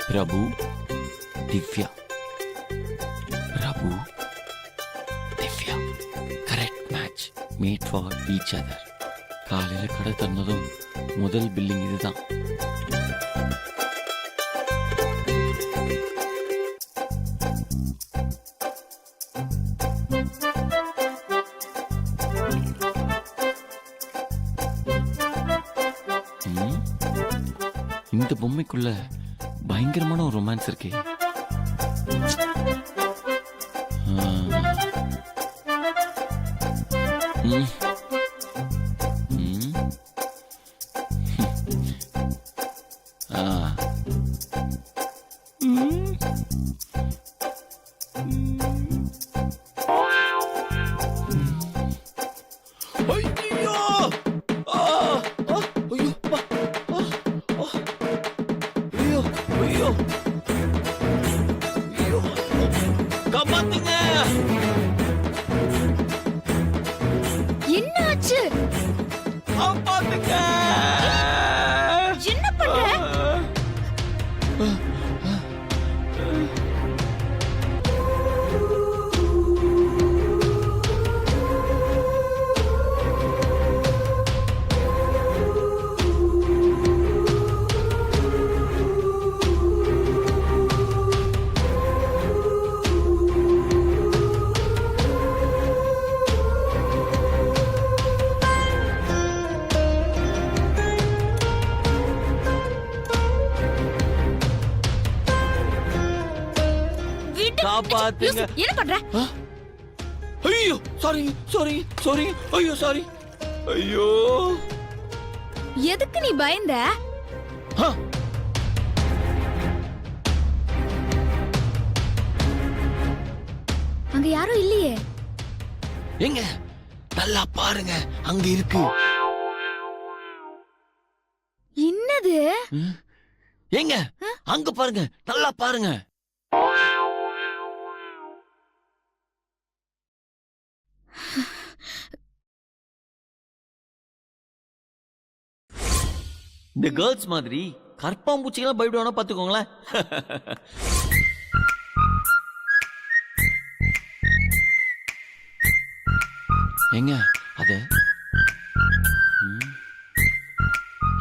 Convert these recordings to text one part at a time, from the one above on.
Prabhu Divya, Prabhu Divya, correct match, made for each other. காலையில கடை தந்ததும் முதல் பில்லிங் இதுதான். இந்த பொம்மைக்குள்ள பயங்கரமான ஒரு ரொமான்ஸ் இருக்கே. என்னாச்சு? என்ன பண்ற? காப்பாத்துங்க. என்ன பண்ற? ஐயோ சாரி சாரி சாரி, ஐயோ சாரி, ஐயோ. எதுக்கு நீ பயந்த? அங்க யாரும் இல்லையே. எங்க நல்லா பாருங்க, அங்க இருக்கு. என்னது? எங்க அங்க பாருங்க, நல்லா பாருங்க. இந்த கேர்ள்ஸ் மாதிரி கற்பாம்பூச்சிக்கெல்லாம் பயப்படுவானா பாத்துக்கோங்களேன். எங்க அத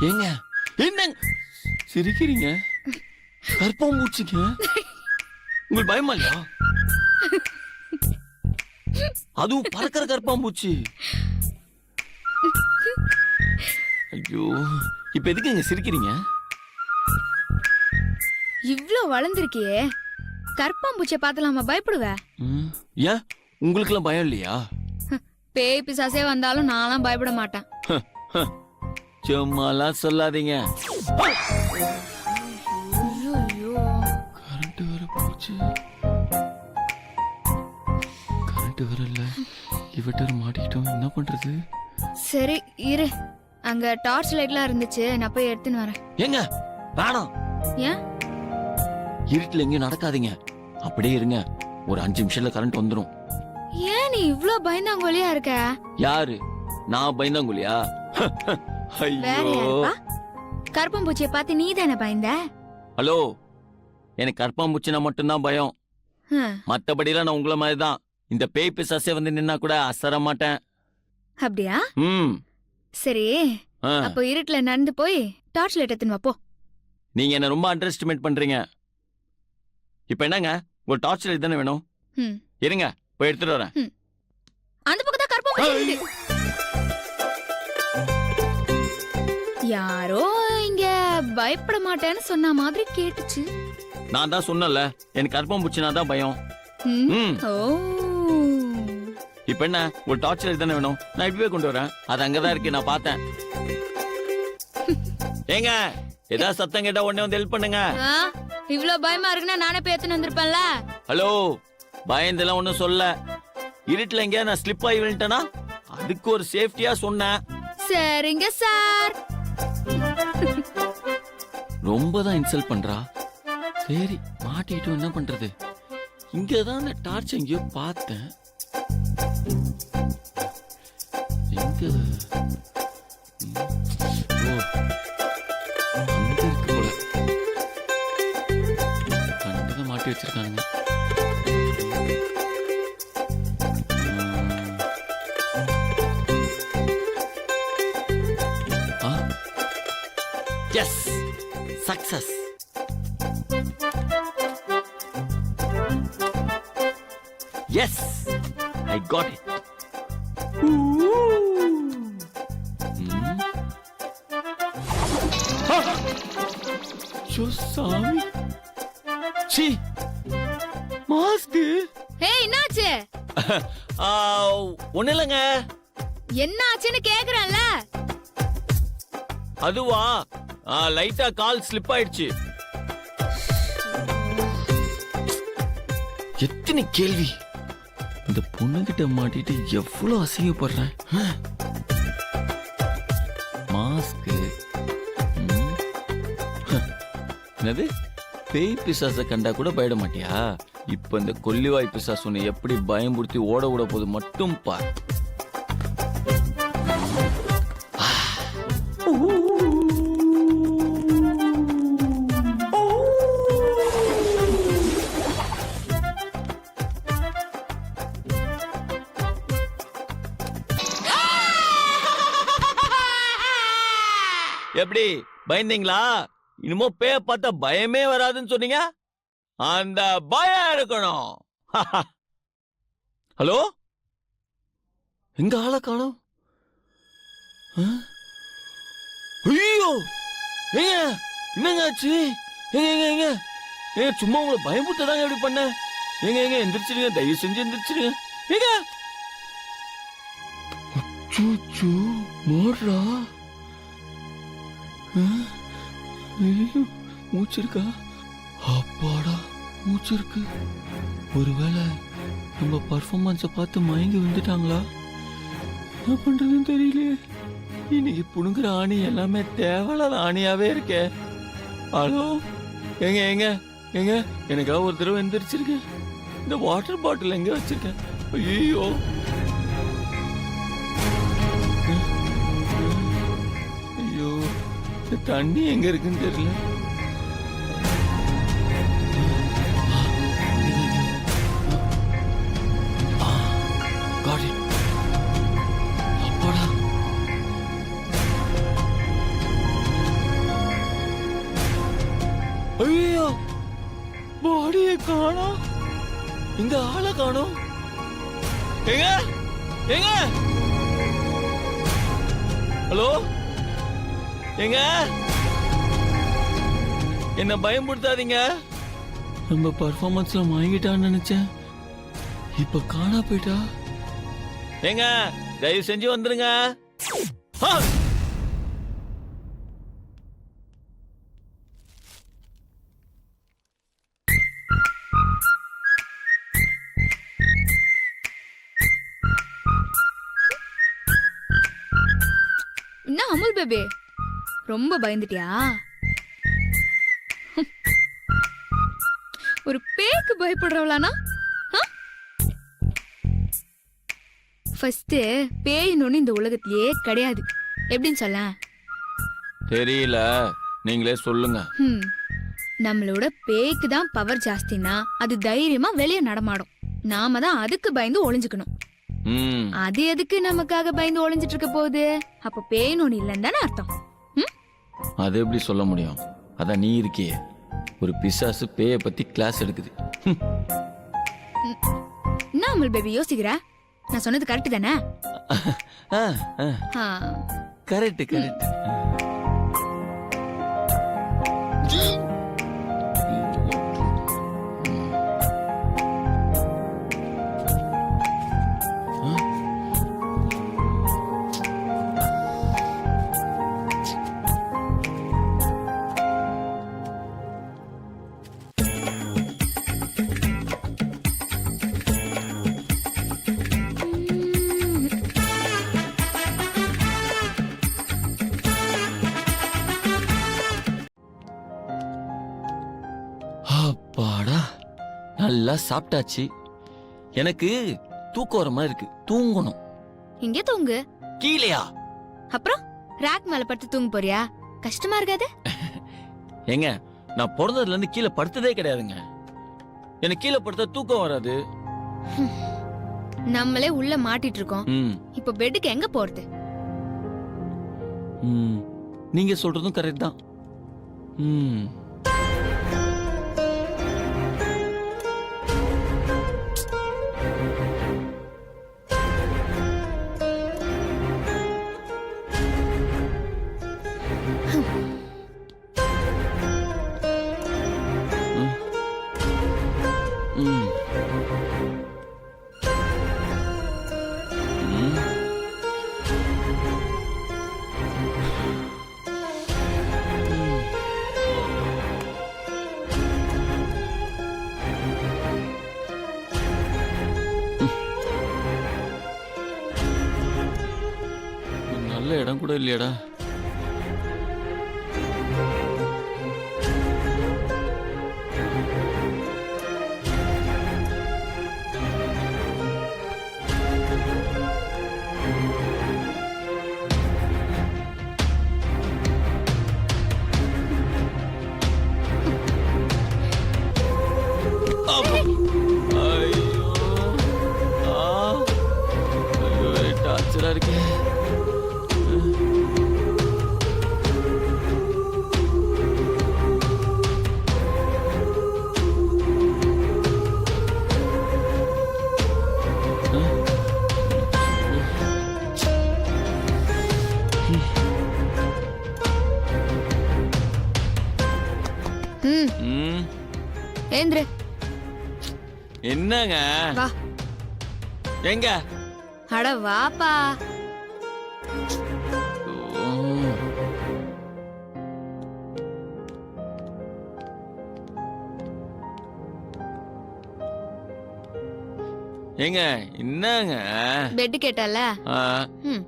ஏங்க என்ன சிரிக்கிறீங்க? கற்பாம்பூச்சிங்க உங்களுக்கு பயமா இல்லையா? அதுவும் பறக்கிற கற்பாம்பூச்சி. ஐயோ, இப்ப எதுக்கு இங்க சிரிக்கிறீங்க? இவ்ளோ வளர்ந்திருக்கியே, கற்பாம்பூச்சியை பார்த்தலாமா பயப்படுவ? ஏன் உங்களுக்கு எல்லாம் பயம் இல்லையா? பேய் பிசாசே வந்தாலும் நான்லாம் பயப்பட மாட்டேன். சும்மாலாம் சொல்லாதீங்க. கரண்ட் வர போச்சு. கரண்ட் வரல, இவட்டர் மாட்டிக்கிட்டோம், என்ன பண்றது? சரி இரு, அங்க டார்ச் லைட்லாம் இருந்துச்சு, நான் போய் எடுத்துன்னு வரேன். ஏங்க வேணாம். ஏன்? இருட்டுல எங்கேயும் நடக்காதீங்க, அப்படியே இருங்க. ஒரு 5 நிமிஷத்துல கரண்ட் வந்துடும். ஏன் நீ இவ்ளோ பயந்தாங்கோலியா இருக்க? யாரு? நான் பயந்தாங்கோலியா? வேற யாருப்பா? கருப்பாம்பூச்சியை பார்த்து நீ தானே பயந்த? ஹலோ, எனக்கு கருப்பாம்பூச்சினா மட்டும்தான் பயம். மத்தபடிலாம் நான் உங்களை மாதிரி தான். இந்த பேய் பிசாசே வந்து நின்னா கூட அசர மாட்டேன். அப்படியா? சரி, அப்போ இருட்டுல நடந்து போய் டார்ச் லைட் எடுத்துன்னு வா போ. நீங்க என்ன ரொம்ப அண்டர் எஸ்டிமேட் பண்றீங்க. இப்ப என்னங்க, ஒரு டார்ச் லைட் தானே வேணும்? இருங்க, போய் எடுத்துட்டு வரேன். அந்த பக்கம் தான் கருப்பாம்பூச்சி இருக்கு. யாரோ இங்க பயப்பட மாட்டேன்னு சொன்ன மாதிரி கேட்டுச்சு. நான் தான் சொன்னல, எனக்கு கருப்பாம்பூச்சினா தான் பயம். ஓ, இப்ப என்ன, ஒரு டார்ச் லைட் தானே வேணும்? நான் இப்பவே கொண்டு வரேன். அது அங்கதான் இருக்கு, நான் பார்த்தேன். ஏங்க, ஏதாவது சத்தம் கேட்டா உடனே வந்து ஹெல்ப் பண்ணுங்க. இவ்ளோ பயமா இருக்குன்னா நானே போய் எடுத்துன்னு வந்திருப்பேன்ல. ஹலோ, பயந்தெல்லாம் ஒண்ணும் சொல்ல. இருட்டுல எங்க நான் ஸ்லிப் ஆகி விழுந்தேனா, அதுக்கு ஒரு சேஃப்டியா சொன்னேன். சரிங்க சார். ரொம்பதான் இன்சல்ட் பண்றா. சரி, மாட்டிட்டு என்ன பண்றது? இங்கதான் டார்ச் எங்கேயோ பார்த்தேன். எங்க? ஓ, அங்க இருக்கு போல. மாட்டி வச்சிருக்கானுங்க. Yes, success. Yes, I got it. சாமி, சி மாஸ்க். ஏய், என்னாச்சு? ஒண்ணு இல்லைங்க. என்னாச்சுன்னு கேக்குறேன்ல. அதுவா, லைட்டா கால் ஸ்லிப் ஆயிடுச்சு. எத்தனை கேள்வி. இந்த பொண்ணுகிட்ட மாட்டிட்டு எவ்வளவு அசிங்கப்படுறேன். மாஸ்க் என்னது? பேய் பிசாச கண்டா கூட பயட மாட்டியா? இப்ப இந்த கொல்லிவாய் பிசாசு உன்னை எப்படி பயம்படுத்தி ஓட விட போது மட்டும் பார். எப்படி பயந்தீங்களா? இனிமோ பேய பார்த்தா பயமே வராதுன்னு சொன்னீங்க. அந்த பயம் இருக்கணும். ஹலோ, எங்க ஆளை காணோம்? ஐயோ, ஏங்க என்னங்க ஆச்சு? ஏங்க சும்மா உங்களை பயமுறுத்ததாங்க எப்படி பண்ண? ஏங்க எந்திரிச்சிருங்க, தயவு செஞ்சு எந்திரிச்சிருங்க. ஏங்க மோடுறா. மூச்சு இருக்கா? அப்பாடா, மூச்சு இருக்கு. ஒருவேளை நம்ம பர்ஃபார்மன்ஸ பார்த்து மயங்கி வந்துட்டாங்களா? என்ன பண்றதுன்னு தெரியலையே. இன்னைக்கு புடுங்குற ஆணி எல்லாமே தேவையில்லாத ஆணியாவே இருக்கே. ஹலோ, ஏங்க எனக்காக ஒரு தடவை எந்திரிச்சிருக்கேன். இந்த வாட்டர் பாட்டில் எங்க வச்சிருக்கேன்? ஐயோ, தண்ணி எங்க இருக்குன்னு தெரியல. அப்பாடா, ஐயோ, பாடியை காணோம். இங்க ஆளை காணோம். ஏங்க ஹலோ, ஏங்க என்ன பயன்படுத்தாதீங்க. நம்ம பர்ஃபார்மன்ஸ்ல வாங்கிட்டான்னு நினைச்சேன். இப்ப காணா போயிட்டா. ஏங்க தயவு செஞ்சு வந்துருங்க. என்ன அமுல் பேபி, ரொம்ப பயந்துட்டியா? ஒரு பேய்க்கு பயப்படுறவளானா? ஃபர்ஸ்ட் பேயின்னு இந்த உலகத்திலேயே கிடையாது. எப்படின்னு சொல்ல தெரியல, நீங்களே சொல்லுங்க. நம்மளோட பேய்க்கு தான் பவர் ஜாஸ்தினா அது தைரியமா வெளியே நடமாடும். நாம தான் அதுக்கு பயந்து ஒளிஞ்சுக்கணும். அது எதுக்கு நமக்காக பயந்து ஒளிஞ்சிட்டு இருக்க போகுது? அப்ப பேய்னு ஒண்ணு இல்லன்னு தானே அர்த்தம். அது எப்படி சொல்ல முடியும்? அதான் நீ இருக்கியே, ஒரு பிசாசு பேய பத்தி கிளாஸ் எடுக்குது. என்ன அமுல் பேபி யோசிக்கிற? நான் சொன்னது கரெக்ட் தானே? Correct correct. அப்பாடா, நல்லா சாப்பிட்டாச்சு. எனக்கு தூக்கம் வர மாதிரி இருக்கு, தூங்கணும். இங்க தூங்கு. கீழையா? அப்புறம் ராக் மேல படுத்து தூங்க போறியா? கஷ்டமா இருக்காது? ஏங்க, நான் பிறந்ததுல இருந்து கீழே படுத்ததே கிடையாதுங்க. எனக்கு கீழே படுத்தா தூக்கம் வராது. நம்மளே உள்ள மாட்டிட்டு இருக்கோம். ம் இப்ப பெட்டுக்கு எங்க போறது? ம் நீங்க சொல்றதும் கரெக்ட் தான். ம் ம் ம் நல்ல இடம் கூட இல்லையாடா. ஐயோ ஆ ஐயோ டார்ச்சரா இருக்கு. ம் ம் ஏந்திரு. என்னங்க வா. எங்க? அட வாப்பா. ஓ. ஏங்க என்னங்க? பெட் கேட்டல. ஆ, ம்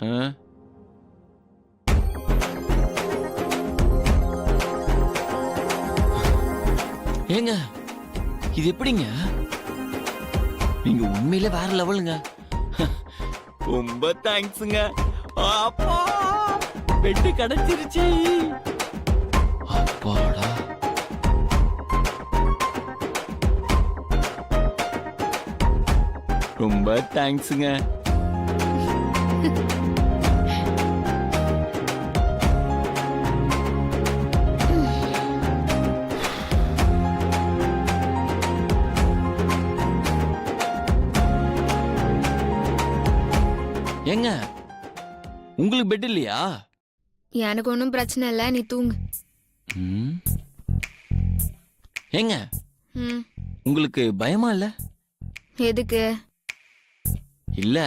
ஆ. ஏங்க இது எப்படிங்க? நீங்க உண்மையிலே வேற லெவலுங்க. ரொம்ப தேங்க்ஸுங்க. அப்பா பெட்டு கிடைச்சிருச்சு. அப்பாடா. ரொம்ப தேங்க்ஸுங்க. ஏங்க உங்களுக்கு பெட் இல்லையா? எனக்கு ஒன்றும் பிரச்சனை இல்லை, நீ தூங்கு. ம். ஏங்க ம் உங்களுக்கு பயமா இல்ல? எதுக்கு? இல்ல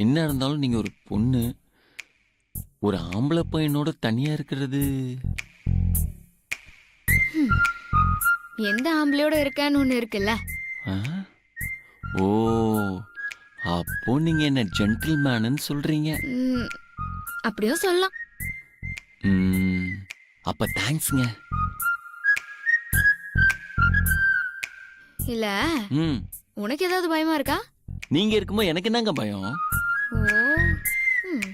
என்ன இருந்தாலும் நீங்க ஒரு பொண்ணு, ஒரு ஆம்பளை பையனோட தனியா இருக்கிறது. எந்த ஆம்பளையோட இருக்கான்னு ஒன்று இருக்குல்ல. ஆ? ஓ அப்போ நீங்க என்ன ஜென்டில்மேன்னு சொல்றீங்க. ம், அப்படியும் சொல்லலாம். ம், அப்ப தேங்க்ஸ்ங்க. இல்ல ம், உனக்கு ஏதாவது பயமா இருக்கா? நீங்க இருக்கும்போது எனக்கு என்னங்க பயம்? ஓ ம்.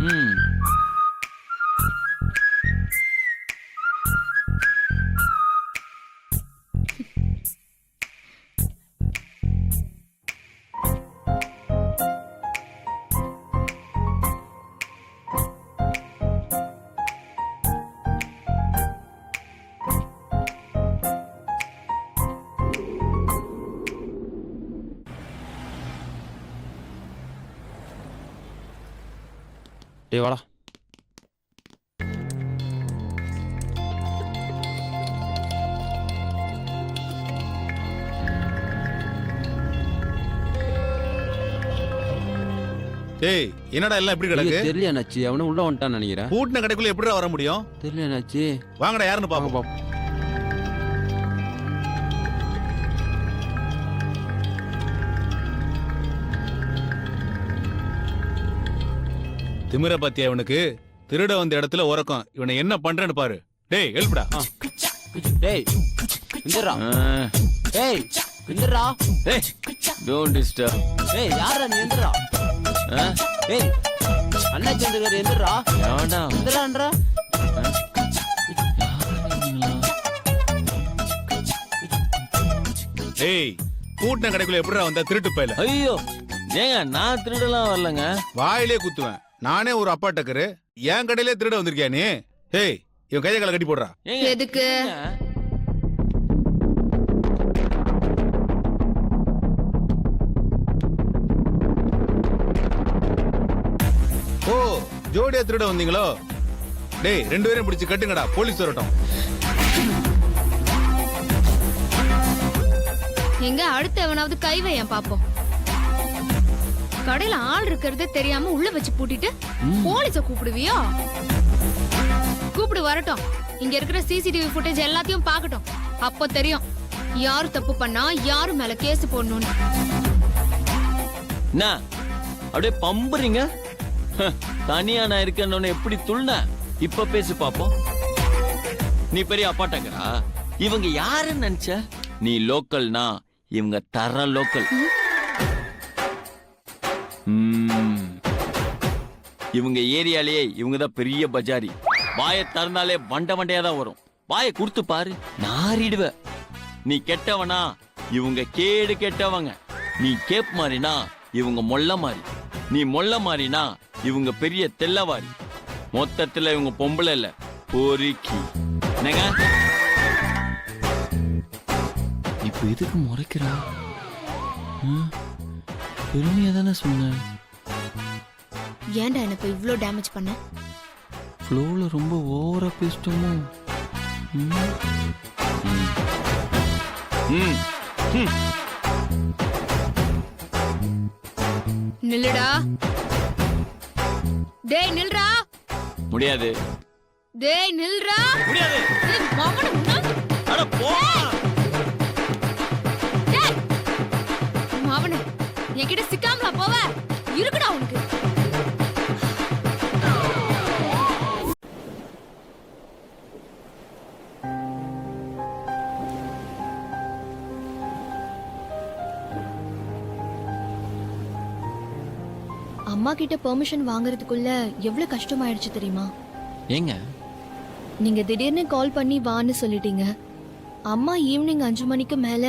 ம். டேய் வாடா. டேய் என்னடா எல்லாம் எப்படி கிடக்கு? தெரியல அண்ணாச்சி, அவனே உள்ள வந்துட்டான்னு நினைக்கிறேன். பூட்டின கடைக்குள்ள எப்படிடா வர முடியும்? தெரியல அண்ணாச்சி. வாங்கடா யாருன்னு வாங்க பாப்போம். பாப்போம். திமிர பாத்தியா இவனுக்கு? திருட வந்த இடத்துல உறக்கம். இவனை என்ன பண்றேன்னு பாரு. டேய் எழுப்புடா. டேய் இந்தரா. ஆ. டேய் இந்தரா. ஏய் டோன்ட் டிஸ்டர்ப். டேய் யாரா நீ இந்தரா? டேய் அண்ணாச்சி வந்துருக்காரு, எந்திரா. யாடா இந்தரான்றா. டேய் கூட்டின கடைக்குள்ள எப்படிடா வந்தா திருட்டு பையல ஐயோ ஏங்க நான் திருடலாம் வரலங்க. வாயிலே குத்துவேன். நானே ஒரு அப்பா டக்கரு என் கடையிலே திருட வந்திருக்கியா நீ? ஏய் இவன் கையை கால கட்டி போடுறா. ஏங்க, எதுக்கு? ஏங்க? ஓ ஜோடியா திருட வந்தீங்களோ? டேய் 2 பேரையும் பிடிச்சு கட்டுங்கடா, போலீஸ் வரட்டும். எங்க அடுத்து எவனாவது கை வையன் பாப்போம். கடையில ஆள் இருக்கிறதே தெரியாம உள்ள வச்சு பூட்டிட்டு போலீஸ கூப்பிடுவியா? கூப்பிடு வரட்டும். இங்க இருக்கிற சிசிடிவி ஃபுட்டேஜ் எல்லாத்தையும் பார்க்கட்டும். அப்போ தெரியும் யாரு தப்பு பண்ணா யாரு மேல கேஸ் போடணும்னு. என்ன அப்படியே பம்புறீங்க? தனியா நான் இருக்கேன்னு எப்படி துள்ன? இப்ப பேசி பாப்போம். நீ பெரிய அப்பாட்டக்கரா? இவங்க யாருன்னு நினைச்ச? நீ லோக்கல்னா இவங்க தர லோக்கல். இவங்க ஏரியாலேயே இவங்க தான் பெரிய பஜாரி. வாயை திறந்தாலே வண்ட வண்டையா தான் வரும். வாயை கொடுத்து பாரு, நாரிடுவ. நீ கெட்டவனா இவங்க கேடு கெட்டவங்க. நீ கேப் மாறினா இவங்க மொல்ல மாறி. நீ மொல்ல மாறினா இவங்க பெரிய தெல்லவாரி. மொத்தத்துல இவங்க பொம்பளை இல்ல, பொறுக்கி. என்னங்க இப்ப எதுக்கு முறைக்கிறா? பெருமையா தானே சொன்னேன். ஏன்டா எனக்கு இவ்ளோ டேமேஜ் பண்ண? ஃப்ளோல ரொம்ப ஓவரா பேசிட்டோமோ? நில்லுடா. டேய் நில்றா. முடியாது. டேய் நில்றா. முடியாது. டேய் மகன முன்னா. அட போ. டேய் மவனே என்கிட்ட சிக்காமலா போவ? இருக்குடா உனக்கு. அம்மா கிட்ட பெர்மிஷன் வாங்குறதுக்குள்ள எவ்வளவு கஷ்டமாயிடுச்சு தெரியுமா? ஏங்க நீங்க திடீர்னு கால் பண்ணி வான்னு சொல்லிட்டீங்க. அம்மா ஈவினிங் 5 மணிக்கு மேல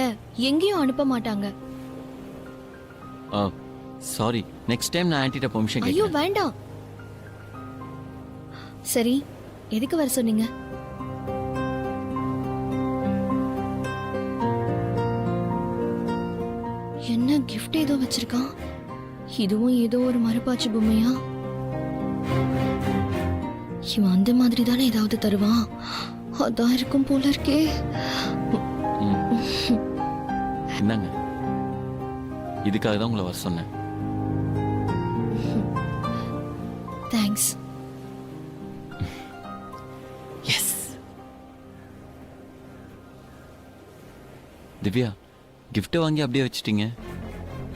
எங்கேயும் அனுப்ப மாட்டாங்க. சாரி, நெக்ஸ்ட் டைம் நான் ஆன்ட்டிட்ட பெர்மிஷன் ஐயோ கேட்கிறேன். வேண்டாம். சரி, எதுக்கு வர சொன்னீங்க? என்ன gift ஏதோ வச்சிருக்கான்? இதுவும் ஏதோ ஒரு மரப்பாச்சி பொம்மையா? இவன் அந்த மாதிரி தானே ஏதாவது தருவான். அதான் இருக்கும் போல இருக்கே. என்னங்க இதுக்காக தான் உங்களை வர சொன்னேன். தேங்க்ஸ். எஸ். திவ்யா, கிஃப்ட் வாங்கி அப்படியே வச்சிட்டீங்க.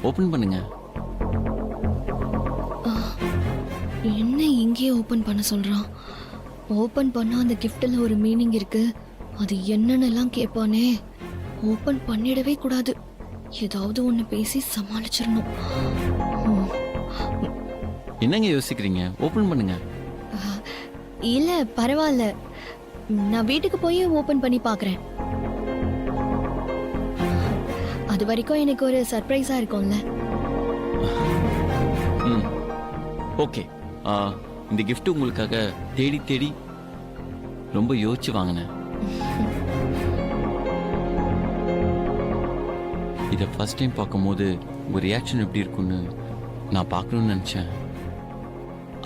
ஓபன் பண்ணுங்க. என்ன இங்கே ஓபன் பண்ண சொல்றான்? ஓபன் பண்ணா அந்த கிஃப்ட்ல ஒரு மீனிங் இருக்கு. அது என்னன்னு எல்லாம் கேட்பானே. ஓபன் பண்ணிடவே கூடாது. ஏதாவது ஒண்ணு பேசி சமாளிச்சிடணும். என்னங்க யோசிக்கிறீங்க? ஓபன் பண்ணுங்க. இல்ல பரவாயில்ல, நான் வீட்டுக்கு போய் ஓபன் பண்ணி பார்க்கறேன். அது வரைக்கும் எனக்கு ஒரு சர்ப்ரைஸா இருக்கும்ல. ஓகே. இந்த gift உங்களுக்காக தேடி தேடி ரொம்ப யோசிச்சு வாங்கினேன். இதை ஃபர்ஸ்ட் டைம் பார்க்கும்போது உங்க ரியாக்ஷன் எப்படி இருக்குன்னு நான் பார்க்கணும்னு நினச்சேன்.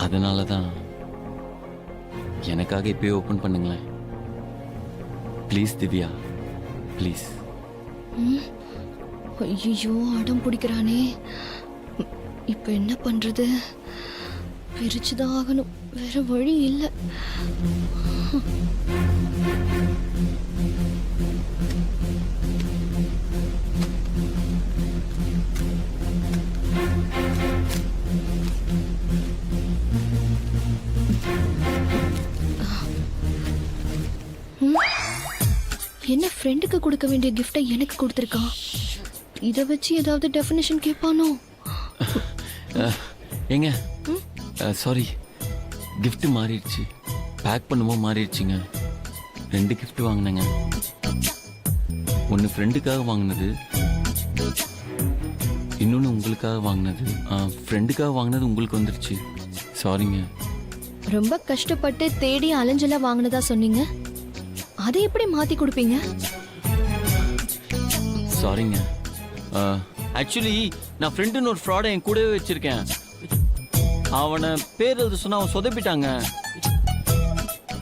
அதனால தான் எனக்காக இப்போயே ஓப்பன் பண்ணுங்களேன் ப்ளீஸ் திவ்யா, ப்ளீஸ். ஐயோ அடம் பிடிக்கிறானே. இப்ப என்ன பண்றது? பிரிச்சுதான் ஆகணும், வேற வழி இல்லை. என்ன ஃப்ரெண்டுக்கு கொடுக்க வேண்டிய கிஃப்டை எனக்கு கொடுத்துருக்கான். இதை வச்சு ஏதாவது டெஃபினேஷன் கேட்பானோ? ஏங்க சாரி, gift மாறிடுச்சு. பேக் பண்ணும்போது மாறிடுச்சுங்க. 2 gift வாங்கினேங்க. ஒன்று ஃப்ரெண்டுக்காக வாங்கினது, இன்னொன்று உங்களுக்காக வாங்கினது ஃப்ரெண்டுக்காக வாங்கினது உங்களுக்கு வந்துருச்சு. சாரிங்க. ரொம்ப கஷ்டப்பட்டு தேடி அலைஞ்செல்லாம் வாங்கினதா சொன்னீங்க, அதை எப்படி மாத்தி கொடுப்பீங்க? சாரிங்க. ஆக்சுவலி நான் ஃப்ரெண்டுன்னு ஒரு ஃப்ராடை என் கூடவே வச்சிருக்கேன். அவனை பேர் எழுத சொன்னா அவன் சொதப்பிட்டாங்க.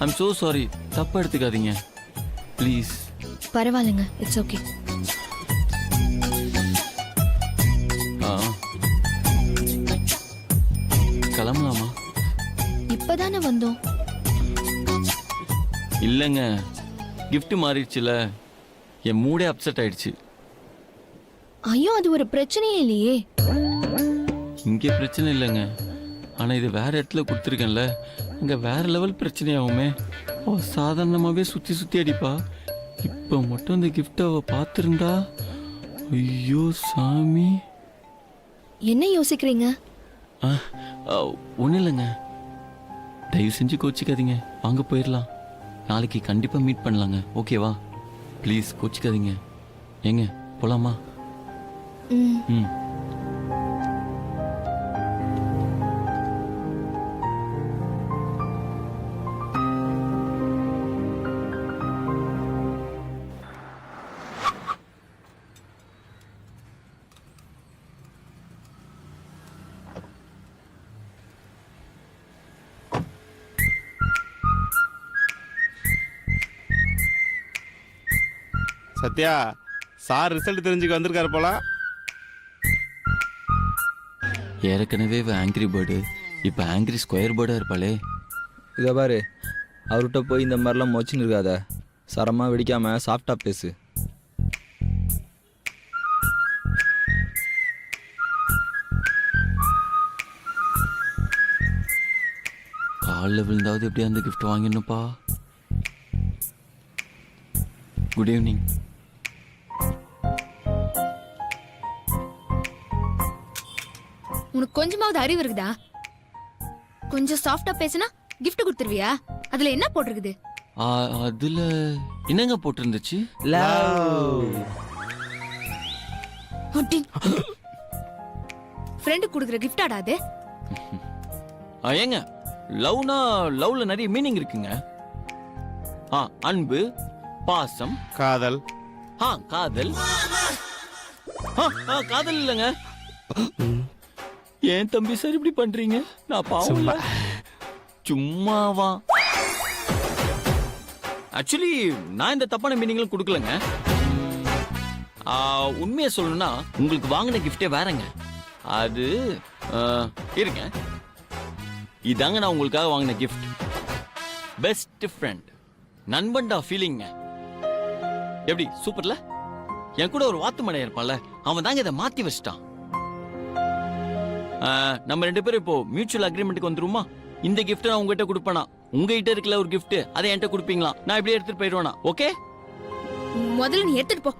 ஐம் so சாரி, தப்பா எடுத்துக்காதீங்க ப்ளீஸ். பரவாயில்லைங்க, இட்ஸ் ஓகே. கிளம்பலாமா? இப்பதானே வந்தோம். இல்லைங்க, gift மாறிடுச்சுல, என் மூடே அப்செட் ஆயிடுச்சு. ஐயோ, அது ஒரு பிரச்சனையே இல்லையே. இங்கே பிரச்சனை இல்லைங்க, ஆனால் இது வேற இடத்துல கொடுத்துருக்கேன்ல, இங்கே வேற லெவல் பிரச்சனையாகுமே. அவ சாதாரணமாகவே சுற்றி சுற்றி அடிப்பா. இப்போ மட்டும் இந்த கிஃப்ட் அவ பார்த்துருந்தா, ஐயோ சாமி. என்ன யோசிக்கிறீங்க? ஒன்றும் இல்லைங்க, தயவு செஞ்சு கோச்சிக்காதீங்க, வாங்க போயிடலாம். நாளைக்கு கண்டிப்பாக மீட் பண்ணலாங்க, ஓகேவா? ப்ளீஸ் கோச்சிக்காதீங்க. ஏங்க போலாமா? ம். ம். சத்யா, சார் ரிசல்ட் தெரிஞ்சுக்க வந்திருக்காரு போல. ஏற்கனவே ஆங்கிரி பேர்டு, இப்போ ஆங்கிரி ஸ்கொயர் பேர்டாக இருப்பாளே. இதை பாரு, அவர்கிட்ட போய் இந்த மாதிரிலாம் மொச்சின்னு இருக்காத. சரமாக வெடிக்காம சாஃப்டாக பேசு. காலில் விழுந்தாவது எப்படியா அந்த கிஃப்ட் வாங்கிடணுப்பா. Good evening. உனக்கு கொஞ்சமாவது அறிவு இருக்குதா? கொஞ்சம் சாஃப்டா பேசினா gift கொடுத்துருவியா? அதுல என்ன போட்டிருக்குது? அதுல என்னங்க போட்டிருந்துச்சு? ஃப்ரெண்டு கொடுக்குற கிஃப்டாடா அது? ஏங்க, லவ்னா லவ்ல நிறைய மீனிங் இருக்குங்க. அன்பு, பாசம், காதல். காதல். காதல் இல்லைங்க. ஏன் தம்பி சார் இப்படி பண்றீங்க? நான் பாவம் இல்ல. சும்மாவா? ஆக்சுவலி நான் இந்த தப்பான மீனிங்லாம் கொடுக்கலங்க. உண்மையை சொல்லணும்னா உங்களுக்கு வாங்கின கிஃப்டே வேறங்க. அது இருங்க, இதாங்க நான் உங்களுக்காக வாங்கின கிஃப்ட். பெஸ்ட் ஃப்ரெண்ட், நண்பன்டா ஃபீலிங்க. எப்படி சூப்பர்ல? என் கூட ஒரு வாத்து மடையா இருப்பான்ல, அவன் தாங்க இதை மாத்தி வச்சிட்டான். நம்ம ரெண்டு பேரும் இப்போ மியூச்சுவல் அக்ரிமெண்ட்டுக்கு வந்துருமா? இந்த கிஃப்ட் நான் உங்ககிட்ட கொடுப்பேனா, உங்ககிட்ட இருக்கல ஒரு கிஃப்ட் அதை என்கிட்ட கொடுப்பீங்களா? நான் இப்படியே எடுத்துட்டு போயிடுவேனா? ஓகே? முதல்ல நீ எடுத்துட்டு போ.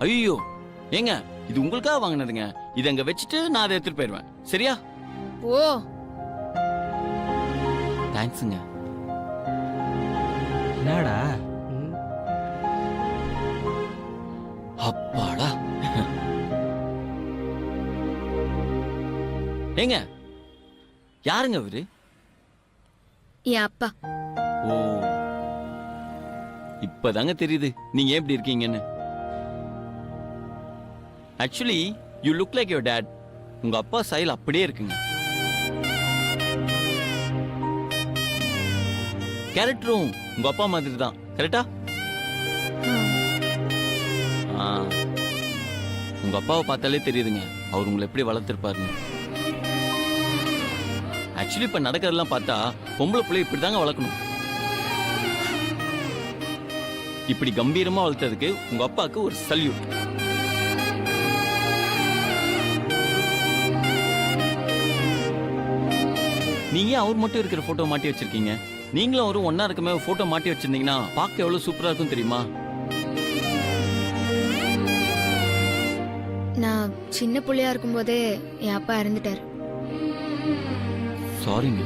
ஐயோ ஏங்க, இது உங்களுக்காக வாங்கினதுங்க. இதை அங்க வச்சுட்டு நான் அதை எடுத்துட்டு போயிடுவேன், சரியா? ஓ, தேங்க்ஸுங்க. என்னடா அப்பாடா. ஏங்க, யாருங்க அவரு? என் அப்பா. ஓ, இப்பதாங்க தெரியுது நீங்க ஏன் இப்படி இருக்கீங்கன்னு. Actually you look like your dot. உங்க அப்பா ஸ்டைல் அப்படியே இருக்குங்க. கேரக்டரும் உங்க அப்பா மாதிரி தான், கரெக்டா? உங்க அப்பாவை பார்த்தாலே தெரியுதுங்க அவர் உங்களை எப்படி வளர்த்திருப்பாருன்னு. ஆக்சுவலி இப்ப நடக்கிறதெல்லாம் பார்த்தா பொம்பளை பிள்ளை இப்படிதாங்க வளர்க்கணும். இப்படி கம்பீரமா வளர்த்ததுக்கு உங்க அப்பாவுக்கு ஒரு சல்யூட். நீங்க அவர் மட்டும் இருக்கிற போட்டோ மாட்டி வச்சிருக்கீங்க. நீங்களும் அவரும் ஒன்னா இருக்கமே போட்டோ மாட்டி வச்சிருந்தீங்கன்னா பார்க்க எவ்வளவு சூப்பரா இருக்கும் தெரியுமா? நான் சின்ன புள்ளையா இருக்கும்போதே என் அப்பா இறந்துட்டாரு. சாரிங்க.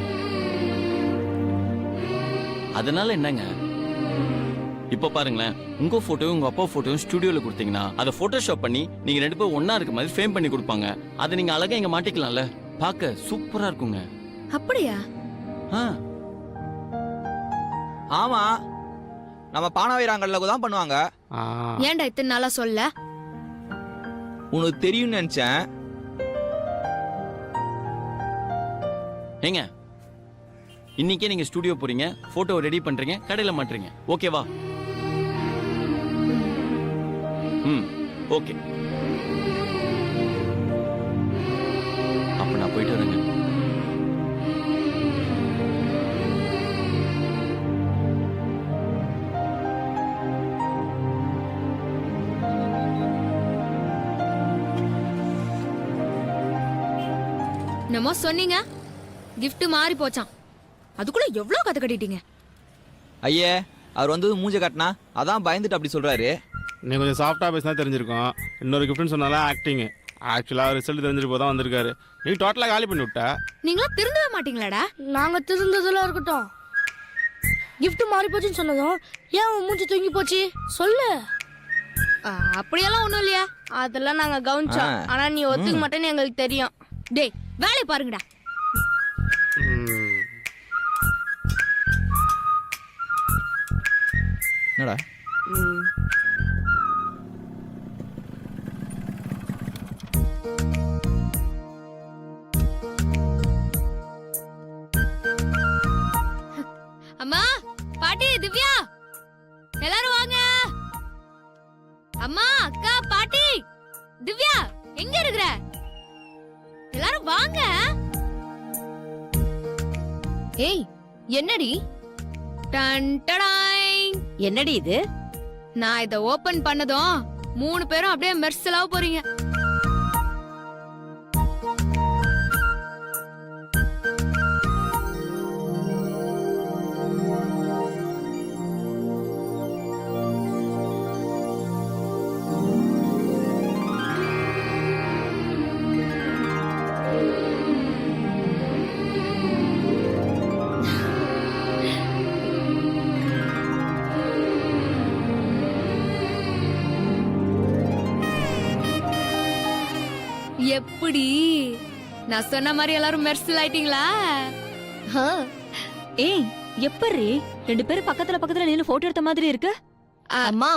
அதனால என்னங்க, இப்ப பாருங்களேன், உங்க போட்டோவும் உங்க அப்பா போட்டோவும் ஸ்டுடியோல கொடுத்தீங்கன்னா அதை போட்டோஷாப் பண்ணி நீங்க 2 பேரும் ஒண்ணா இருக்க மாதிரி ஃப்ரேம் பண்ணி கொடுப்பாங்க. அதை நீங்க அழகா இங்க மாட்டிக்கலாம்ல. பார்க்க சூப்பரா இருக்குங்க. அப்படியா? ஆ, ஆமா, நம்ம பானவீராங்கல்ல தான் பண்ணுவாங்க. ஆ, ஏன்டா இத்தனை நாளா சொல்ல? உனக்கு தெரியும்னு நினைச்சேன். ஏங்க இன்னைக்கே நீங்க ஸ்டுடியோ போறீங்க, போட்டோ ரெடி பண்றீங்க, கடையில மாட்டுறீங்க. ஓகேவா? ம், ஓகே. அப்ப நான் போயிட்டு வரேங்க. என்னமோ சொன்னீங்க, gift மாறி போச்சான். அதுக்குள்ள எவ்வளவு கதை கட்டிட்டீங்க? ஐயே, அவர் வந்து மூஞ்ச காட்டினா அதான் பயந்துட்டு அப்படி சொல்றாரு. நீ கொஞ்சம் சாஃப்டாக பேசினா தெரிஞ்சிருக்கும். இன்னொரு கிஃப்ட்னு சொன்னாலும் ஆக்டிங். ஆக்சுவலாக ரிசல்ட் தெரிஞ்சிட்டு போதான் வந்திருக்காரு. நீ டோட்டலாக காலி பண்ணி விட்ட. நீங்களும் திருந்தவே மாட்டீங்களாடா? நாங்க திருந்ததெல்லாம் இருக்கட்டும். gift மாறி போச்சுன்னு சொன்னதும் ஏன் உன் மூஞ்சி தூங்கி போச்சு சொல்லு. அப்படியெல்லாம் ஒண்ணும் இல்லையா? அதெல்லாம் நாங்க கவனிச்சோம். ஆனா நீ ஒத்துக்க மாட்டேன்னு எங்களுக்கு தெரியும். டேய், வேலையை பாருங்கடா. ம். என்னடா? அம்மா, பாட்டி, திவ்யா, எல்லாரும் வாங்க. அம்மா, அக்கா, பாட்டி, திவ்யா, எங்க இருக்கிற? எல்லாரும் வாங்க. ஏய், என்னடி? டன் டடாய். என்னடி இது? நான் இத ஓபன் பண்ணதும் 3 பேரும் அப்படியே மெர்சலாவ போறீங்க. எப்படி? நான் சொன்ன மாதிரி எல்லாரும் மெர்சல் ஆயிட்டீங்களா? ஆ, ஏய், எப்பர்ரி 2 பேரும் பக்கத்துல பக்கத்துல நின்னு போட்டோ எடுத்த மாதிரி இருக்கு? அம்மா,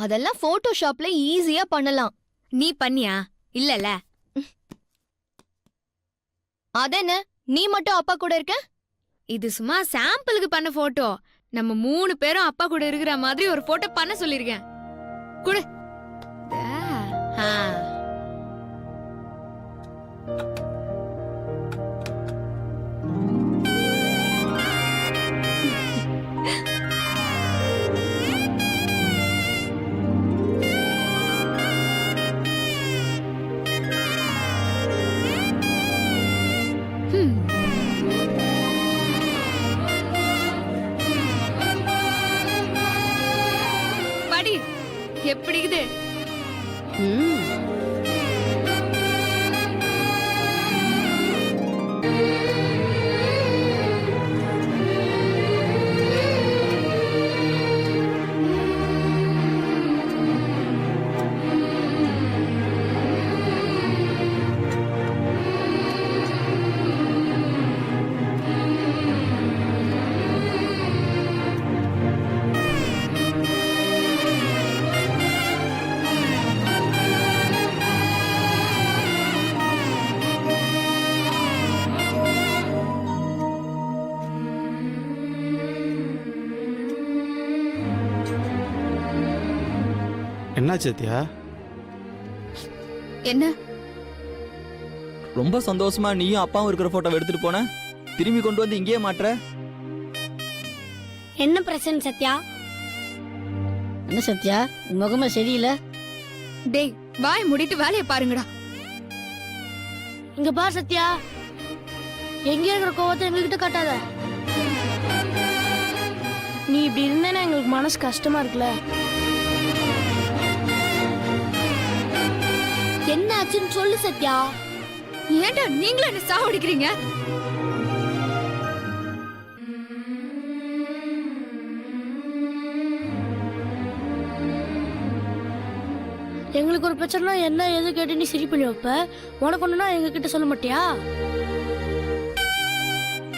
அதெல்லாம் போட்டோஷாப்ல ஈஸியா பண்ணலாம். நீ பண்ணியா? இல்லல. அதென்ன, நீ மட்டும் அப்பா கூட இருக்க? இது சும்மா சாம்பிளுக்கு பண்ண போட்டோ. நம்ம 3 பேரும் அப்பா கூட இருக்கிற மாதிரி ஒரு போட்டோ பண்ண சொல்லிருக்கேன். குடு. ஆ. படி, எப்படி இது? என்னாச்சு சத்யா? என்ன? ரொம்ப சந்தோஷமா நீயும் அப்பாவும் இருக்கிற போட்டோவை எடுத்துட்டு போன, திரும்பி கொண்டு வந்து இங்கேயே மாட்டுற. என்ன பிரச்சனை சத்யா? என்ன சத்யா, உன் முகமே சரியில்லை. டேய், வாய் மூடிட்டு வேலையை பாருங்கடா. இங்க பார் சத்யா, எங்க இருக்கிற கோவத்தை எங்ககிட்ட காட்டாத. நீ இப்படி இருந்தேன்னா எங்களுக்கு மனசு கஷ்டமா இருக்குல்ல. என்ன ஆச்சுன்னு சொல்லு சத்யா. ஏன்டா நீங்களும் என்ன சாவடிக்கிறீங்க? எங்களுக்கு ஒரு பிரச்சனைனா என்ன எது கேட்டு நீ சரி பண்ணி வைப்ப, உனக்கு ஒண்ணுனா எங்க கிட்ட சொல்ல மாட்டியா?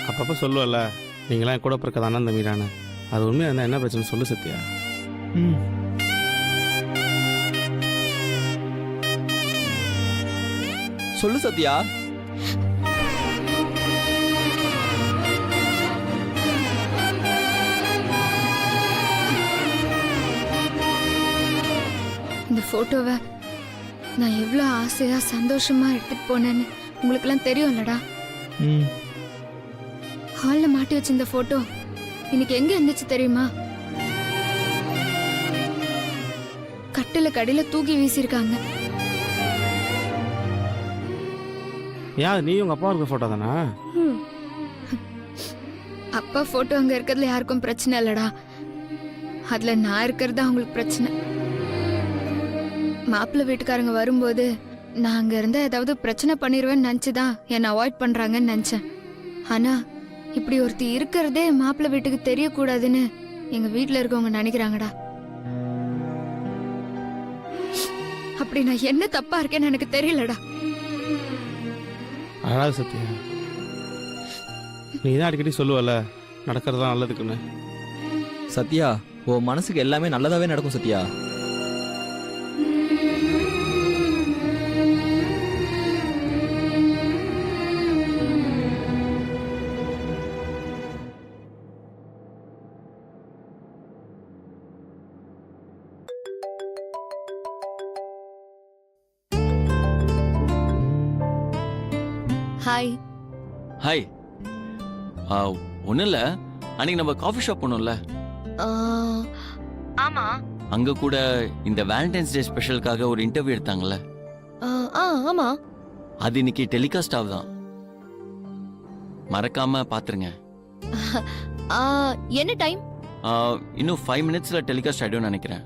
அப்பப்போ சொல்லுவல்ல, நீங்களாம் என் கூட பிறக்கதானே அந்த மீரான. அது உண்மையாக இருந்தால் என்ன பிரச்சனை சொல்லு சத்யா. சொல்லு சத்யா. இந்த போட்டோவை நான் எவ்வளோ ஆசையா சந்தோஷமா எடுத்துட்டு போனேன்னு உங்களுக்கெல்லாம் தெரியும்லடா. ஹால்ல மாட்டி வச்சிருந்த போட்டோ இன்னைக்கு எங்க இருந்துச்சு தெரியுமா? கட்டில கடியில தூக்கி வீசியிருக்காங்க. ஏன் நீ உங்கள் அப்பா இருக்க ஃபோட்டோ தானே? அப்பா போட்டோ அங்க இருக்கிறதுல யாருக்கும் பிரச்சனை இல்லடா, அதுல நான் இருக்கிறது அவங்களுக்கு பிரச்சனை. மாப்பிள்ளை வீட்டுக்காரங்க வரும்போது நான் அங்க இருந்தா ஏதாவது பிரச்சனை பண்ணிடுவேன்னு நினைச்சுதான் என்னை அவாய்ட் பண்றாங்கன்னு நினைச்சேன். ஆனா இப்படி ஒருத்தி இருக்கிறதே மாப்பிள்ளை வீட்டுக்கு தெரியக்கூடாதுன்னு எங்க வீட்டுல இருக்கவங்க நினைக்கிறாங்கடா. அப்படி நான் என்ன தப்பா இருக்கேன்னு எனக்கு தெரியலடா. அழாது சத்யா, நீ தான் அடிக்கடி சொல்லுவல்ல நடக்கிறது தான் நல்லதுக்குன்னு. சத்யா, உன் மனசுக்கு எல்லாமே நல்லதாவே நடக்கும் சத்யா. ஹாய். ஹாய். ஒன்றும் இல்லை, அன்னைக்கு நம்ம காஃபி ஷாப் போனோம்ல, ஆமா. அங்க கூட இந்த வேலண்டைன்ஸ் டே ஸ்பெஷலுக்காக ஒரு இன்டர்வியூ எடுத்தாங்கல்ல, ஆமா. அது இன்னைக்கு டெலிகாஸ்ட் ஆகுதான். மறக்காம பாத்துருங்க. என்ன டைம்? இன்னும் 5 minutesல டெலிகாஸ்ட் ஆயிடும்னு நினைக்கிறேன்.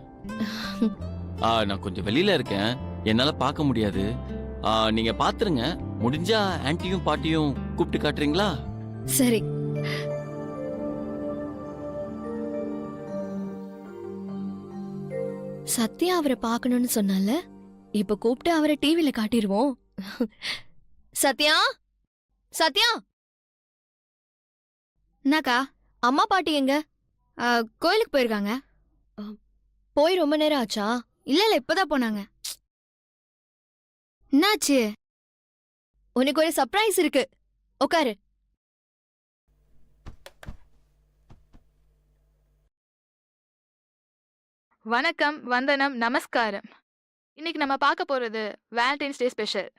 நான் கொஞ்சம் வெளியில இருக்கேன், என்னால பார்க்க முடியாது. நீங்க பாத்துருங்க. முடிஞ்சா ஆன்ட்டியும் பாட்டியும் கூப்பிட்டு காட்டுறீங்களா? சரி. சத்யா அவரை பார்க்கணும்னு சொன்னால, இப்ப கூப்பிட்டு அவரை டிவில காட்டிடுவோம். சத்யா, சத்யா, என்னக்கா? அம்மா பாட்டி எங்க? கோயிலுக்கு போயிருக்காங்க. போய் ரொம்ப நேரம் ஆச்சா? இல்ல இப்பதான் போனாங்க. என்னாச்சு? உனக்கு ஒரு சர்ப்ரைஸ் இருக்கு, உட்காரு. வணக்கம், வந்தனம், நமஸ்காரம். இன்னைக்கு நம்ம பார்க்க போறது வேலண்டைன்ஸ் டே ஸ்பெஷல்.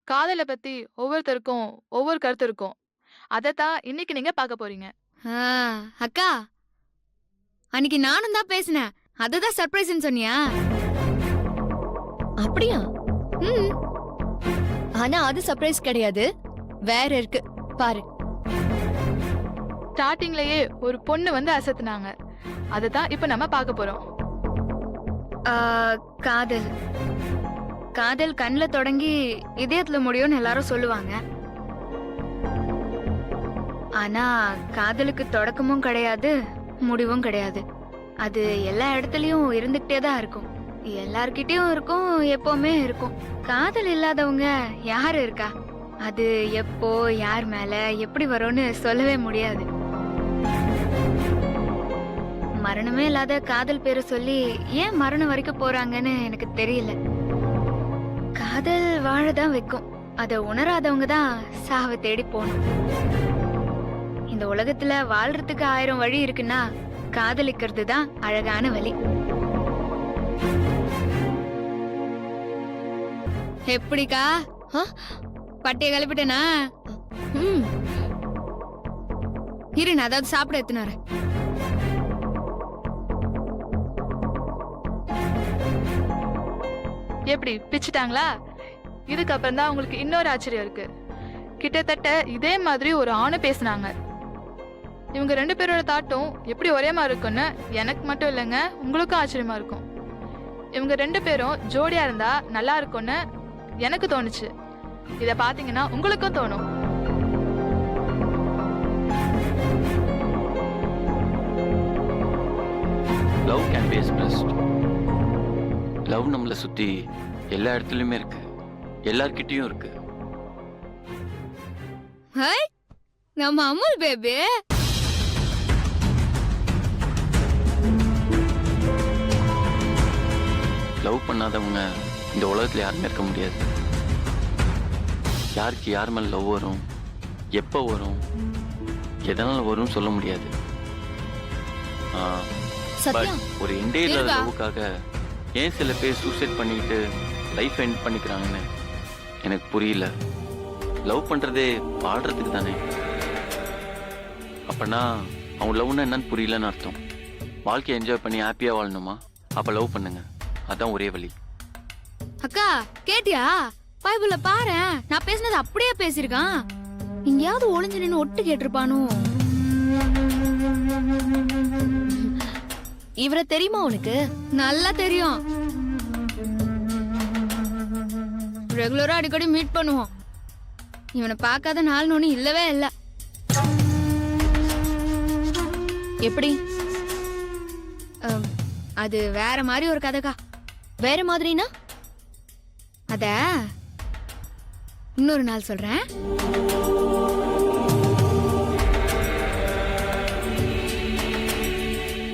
காதலை பத்தி ஒவ்வொருத்தருக்கும் ஒவ்வொரு கருத்து இருக்கும். அதைத்தான் இன்னைக்கு நீங்க பார்க்க போறீங்க. அக்கா, அன்னைக்கு நானும் தான் பேசினேன், அதுதான் சர்ப்ரைஸ்னு சொன்னியா? அப்படியா? ஆனா அது சர்ப்ரைஸ் கிடையாது, வேற இருக்கு பாரு. ஸ்டார்டிங்லயே ஒரு பொண்ணு வந்து அசத்துனாங்க, அதைத்தான் இப்ப நம்ம பார்க்க போறோம். காதல் காதல் கண்ணுல தொடங்கி இதயத்துல முடியும்னு எல்லாரும் சொல்லுவாங்க. ஆனா காதலுக்கு தொடக்கமும் கிடையாது, முடிவும் கிடையாது. அது எல்லா இடத்துலயும் இருந்துகிட்டே தான் இருக்கும், எல்லார்கிட்டயும் இருக்கும், எப்பவுமே இருக்கும். காதல் இல்லாதவங்க யாரு இருக்கா? அது எப்போ யார் மேல எப்படி வரும்னு சொல்லவே முடியாது. மரணமே இல்லாத காதல் பேரை சொல்லி ஏன் மரணம் வரைக்கும் போறாங்கன்னு எனக்கு தெரியல. காதல் வாழதான் வைக்கும், அதை உணராதவங்க தான் சாவை தேடி போகணும். இந்த உலகத்துல வாழ்றதுக்கு 1000 வழி இருக்குன்னா காதலிக்கிறது தான் அழகான வழி. எப்படிக்கா? பட்டைய கிளப்பிட்டேனா? இரு, நான் அதாவது சாப்பிட எடுத்துன்னு வரேன். எப்படி பிச்சுட்டாங்களா? இதுக்கப்புறம் தான் உங்களுக்கு இன்னொரு ஆச்சரியம் இருக்கு. கிட்டத்தட்ட இதே மாதிரி ஒரு ஆணு பேசினாங்க. இவங்க 2 பேரோட தாட்டும் எப்படி ஒரே மாதிரி இருக்குன்னு எனக்கு மட்டும் இல்லைங்க, உங்களுக்கும் ஆச்சரியமா இருக்கும். இவங்க 2 பேரும் ஜோடியா இருந்தா நல்லா இருக்கும்னு எனக்கு தோணுச்சு. இத பாத்தீங்கன்னா உங்களுக்கும் தோணும். Love can be expressed. Love நம்மளை சுத்தி எல்லா இடத்துலயுமே இருக்கு, எல்லார்கிட்டயும் இருக்கு. ஹாய் நம்ம அமுல் பேபி. லவ் பண்ணாதவங்க இந்த உலகத்துல யாருமே இருக்க முடியாது. யாருக்கு யார் மேல லவ் வரும், எப்போ வரும், எதனால வரும்னு சொல்ல முடியாது. சத்யா பட் ஒரு எண்டே இல்லாத இருக்கா? லவ்வுக்காக ஏன் சில பேர் சூசைட் பண்ணிக்கிட்டு லைஃப் எண்ட் பண்ணிக்கிறாங்கன்னு எனக்கு புரியல. லவ் பண்றதே பாடுறதுக்கு தானே. அப்பனா அவங்க லவ்னா என்னன்னு புரியலன்னு அர்த்தம். வாழ்க்கையை என்ஜாய் பண்ணி ஹாப்பியா வாழணுமா? அப்ப லவ் பண்ணுங்க, அதான் ஒரே வழி. அக்கா கேட்டியா? பைபிள்ல பாரு, நான் பேசினது அப்படியே பேசிருக்கான். எங்கேயாவது ஒளிஞ்சு நின்னு ஒட்டு கேட்டிருப்பானோ? இவரை தெரியுமா உனக்கு? நல்லா தெரியும். ரெகுலரா அடிக்கடி மீட் பண்ணுவோம். இவனை பார்க்காத நாள் ஒண்ணு இல்லவே இல்ல. எப்படி? அது வேற மாதிரி ஒரு கதைக்கா. வேற மாதிரினா? அத இன்னொரு நாள் சொல்றேன்.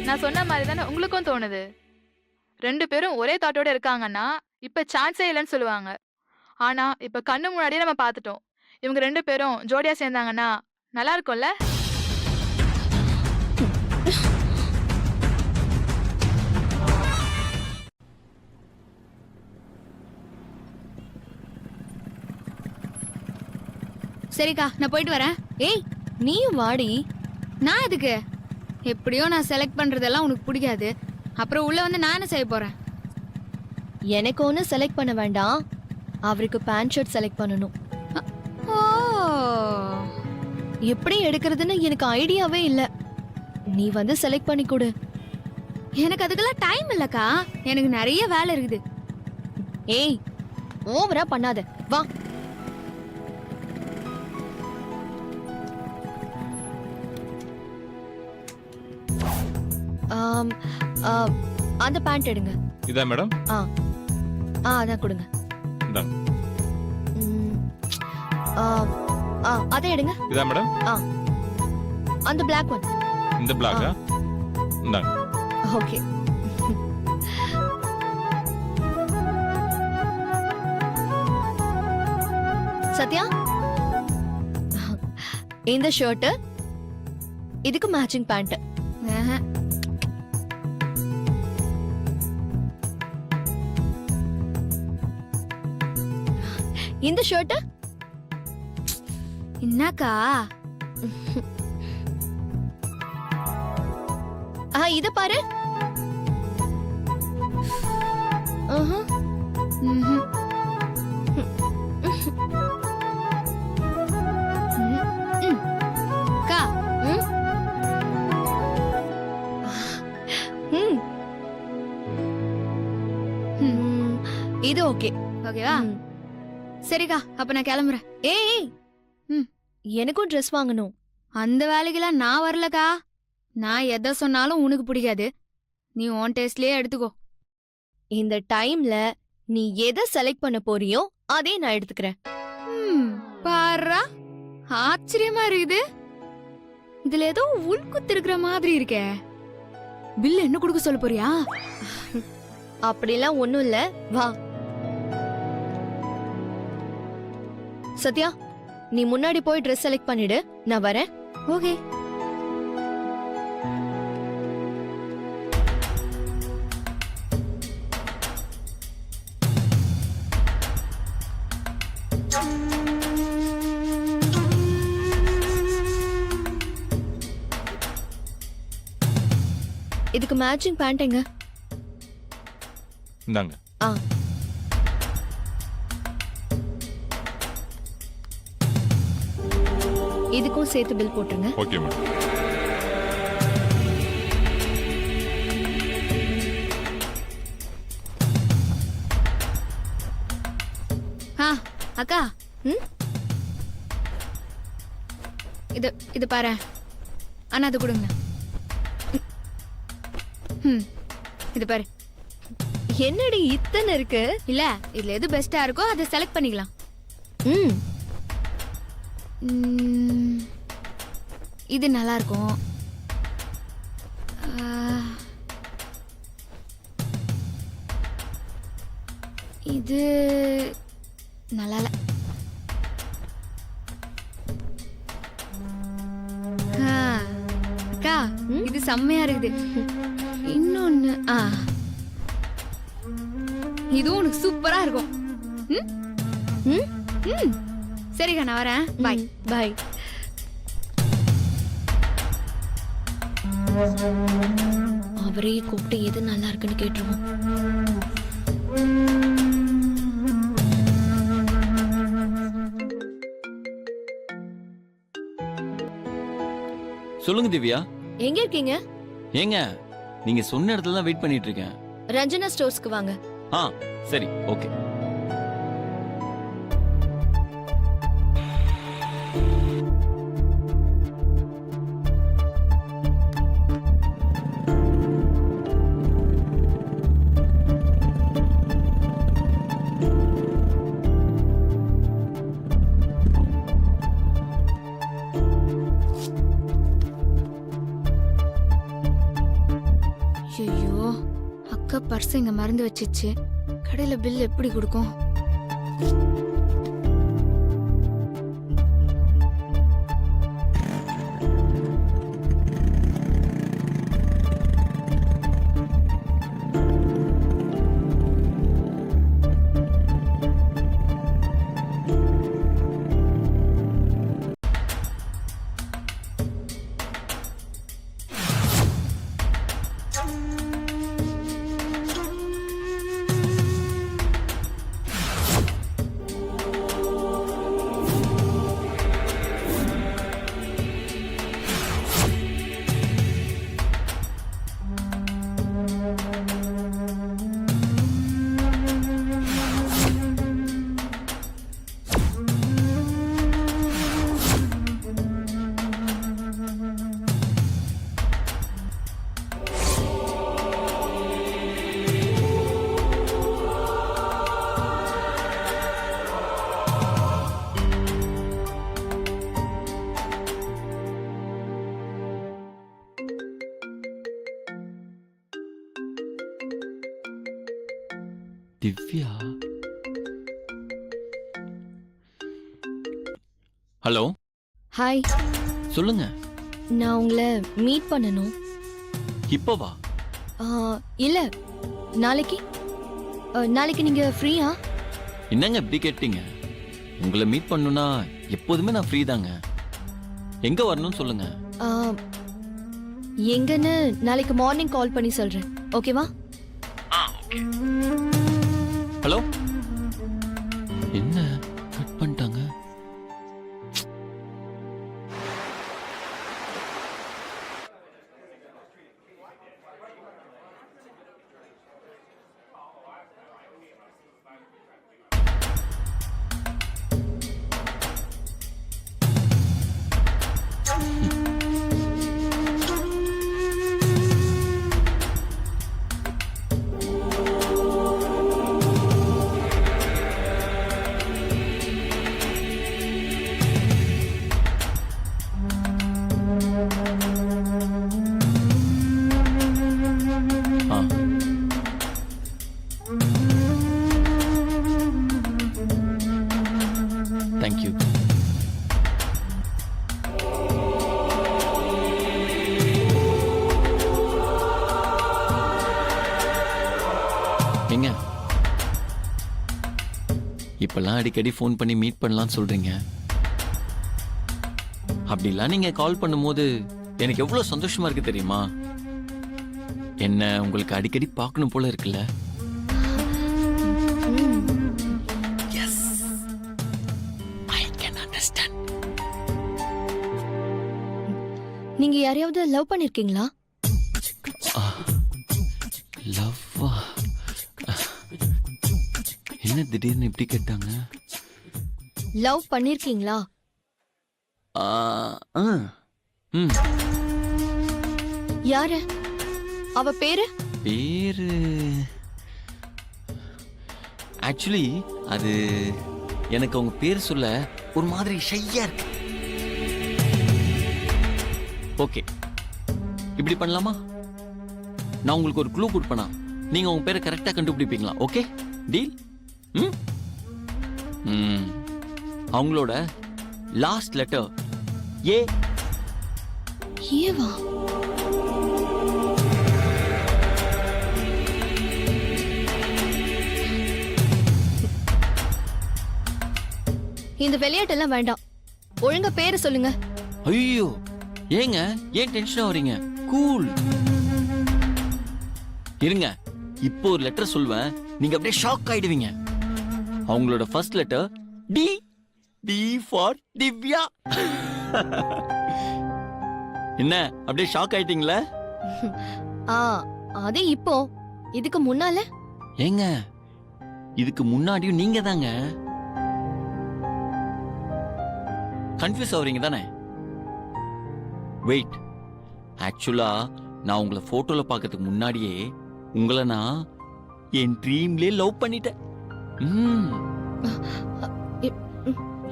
நான் சொன்ன மாதிரி தானே உங்களுக்கும் தோணுது. 2 பேரும் ஒரே தாட்டோட இருக்காங்கன்னா இப்ப சான்ஸே இல்லைன்னு சொல்லுவாங்க. ஆனா இப்ப கண்ணு முன்னாடியே நம்ம பார்த்துட்டோம். இவங்க 2 பேரும் ஜோடியா சேர்ந்தாங்கன்னா நல்லா இருக்கும்ல? சரிக்கா, நான் போயிட்டு வரேன். ஏய் நீயும் வாடி. நான் எதுக்கு? எப்படியோ நான் செலக்ட் பண்றதெல்லாம் உனக்கு பிடிக்காது. அப்புறம் உள்ள வந்து நான் என்ன செய்ய போறேன்? எனக்கு ஒன்று செலக்ட் பண்ண வேண்டாம், அவருக்கு பேண்ட் ஷர்ட் செலக்ட் பண்ணணும். ஓ, எப்படி எடுக்கிறதுன்னு எனக்கு ஐடியாவே இல்லை. நீ வந்து செலக்ட் பண்ணி கொடு. எனக்கு அதுக்கெல்லாம் டைம் இல்லக்கா. எனக்கு நிறைய வேலை இருக்குது. ஏய் ஓவரா பண்ணாத, வா. ஆம், அந்த பேண்ட் எடுங்க. இதான் மேடம். அதான் கொடுங்க. இந்தாங்க. அதை எடுங்க. இதான் மேடம். அந்த பிளாக் ஒன். இந்த பிளாக்கா? இந்தாங்க. ஓகே. சத்யா, இந்த ஷர்ட், இதுக்கு மேட்சிங் பேண்ட். ஆஹா. இந்த ஷர்ட் என்னக்கா? இத பாரு. ம்ஹும். அக்கா, இது ஓகே. ஓகேவா? சரிக்கா, அப்ப நான் கிளம்புறேன். ஏய் எனக்கும் ட்ரெஸ் வாங்கணும். அந்த வேலைக்கெல்லாம் நான் வரலக்கா. நான் எதை சொன்னாலும் உனக்கு பிடிக்காது. நீ உன் டேஸ்ட்லயே எடுத்துக்கோ. இந்த டைம்ல நீ எதை செலக்ட் பண்ண போறியோ அதே நான் எடுத்துக்கிறேன். பாரா, ஆச்சரியமா இருக்குது. இதுல ஏதோ உள்குத்து இருக்கிற மாதிரி இருக்கே. பில் என்ன கொடுக்க சொல்ல போறியா? அப்படிலாம் ஒண்ணும் இல்ல, வா. சத்யா, நீ முன்னாடி போய் ட்ரெஸ் செலக்ட் பண்ணிடு, நான் வரேன். ஓகே. இதுக்கு மேட்சிங் பேண்ட் எங்க? இந்தாங்க. இதுக்கும் சேர்த்து பில் போட்டுருங்க. Okay madam. அக்கா, இது பாரு. ஆனா அது கொடுங்க. இது பாரு. என்னடி இத்தனை இருக்கு? இல்ல இதுல எது பெஸ்டா இருக்கோ அதை செலக்ட் பண்ணிக்கலாம். ம் ம், இது நல்லா இருக்கும். இது நல்லா இல்ல. அக்கா இது செம்மையா இருக்குது. இன்னொன்னு இதுவும் உனக்கு சூப்பரா இருக்கும். ம்? ம்? ம். சரிக்கா நான் வரேன். பாய். பாய். அவரையே கூப்பிட்டு எது நல்லா இருக்குன்னு கேட்டுருவோம். சொல்லுங்க திவ்யா. எங்க இருக்கீங்க? ஏங்க நீங்க சொன்ன இடத்துல தான் வெயிட் பண்ணிட்டு இருக்கேன். ரஞ்சனா ஸ்டோர்ஸ்க்கு வாங்க. சரி ஓகே. ஐயோ அக்கா பர்ஸ் இங்க மறந்து வச்சிச்சு. கடையில பில் எப்படி கொடுக்கும்? திவ்யா. ஹலோ. ஹாய். சொல்லுங்க. நான் உங்களை மீட் பண்ணணும். இப்பவா? இல்ல நாளைக்கு. நாளைக்கு நீங்க ஃப்ரீயா? என்னங்க இப்படி கேட்டீங்க? உங்களை மீட் பண்ணணும்னா எப்போதுமே நான் ஃப்ரீ தாங்க. எங்க வரணும்னு சொல்லுங்க. எங்கன்னு நாளைக்கு மார்னிங் கால் பண்ணி சொல்றேன். ஓகேவா? ஹலோ. என்ன கட் பண்ணிட்டாங்க? தேங்க்யூ. ஏங்க இப்பெல்லாம் அடிக்கடி ஃபோன் பண்ணி மீட் பண்ணலாம்னு சொல்றீங்க. அப்படிலாம் நீங்க கால் பண்ணும்போது எனக்கு எவ்வளவு சந்தோஷமா இருக்கு தெரியுமா? என்ன உங்களுக்கு அடிக்கடி பார்க்கணும் போல இருக்குல்ல? நீங்க யாரையாவது லவ் பண்ணிருக்கீங்களா? லவ்வா? என்ன திடீர்னு இப்படி கேட்டாங்க? லவ் பண்ணிருக்கீங்களா? யாரு? அவ பேரு? பேரு ஆக்சுவலி அது எனக்கு அவங்க பேர் சொல்ல ஒரு மாதிரி ஷையா இருக்கு. ஓகே, இப்படி பண்ணலாமா? நான் உங்களுக்கு ஒரு க்ளூ கொடுப்பேனா, நீங்க உங்க பேரை கரெக்டா கண்டுபிடிப்பீங்களா? Okay, deal? அவங்களோட லாஸ்ட் லெட்டர் ஏ. ஏவா? இந்த விளையாட்டெல்லாம் வேண்டாம், ஒழுங்கா பேரை சொல்லுங்க. ஐயோ, ஏங்க ஏன் டென்ஷன் ஆவறீங்க? கூல் இருங்க, இப்போ ஒரு லெட்டர் சொல்வேன், நீங்க அப்படியே ஷாக் ஆயிடுவீங்க. அவங்களோட first letter D. D for Divya. என்ன அப்படியே ஷாக் ஆயிட்டீங்களா? அது இப்போ, இதுக்கு முன்னால? ஏங்க இதுக்கு முன்னாடியும் நீங்க தாங்க. கன்ஃபியூஸ் ஆவறீங்க தானே? வெயிட், ஆக்சுவலா நான் உங்களை போட்டோல பார்க்கிறதுக்கு முன்னாடியே உங்களை நான் என் ட்ரீம்லயே லவ் பண்ணிட்டேன்.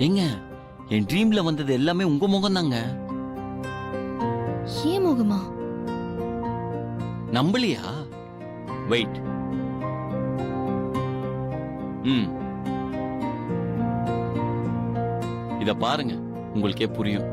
ஏங்க என் ட்ரீம்ல வந்தது எல்லாமே உங்க முகம் தாங்க. ஏன் முகமா? நம்பலையா? வெயிட். இத பாருங்க, உங்களுக்கே புரியும்.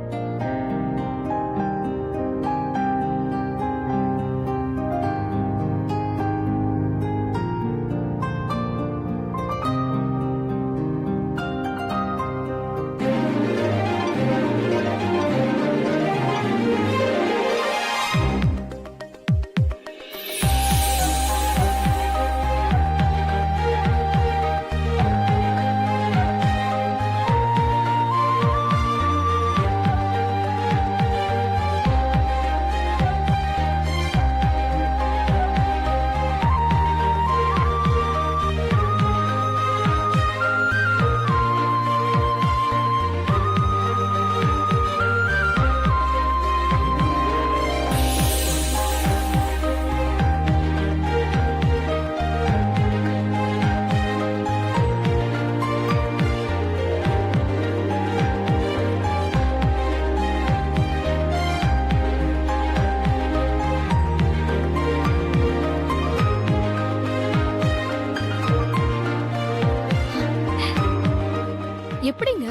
எப்படிங்க?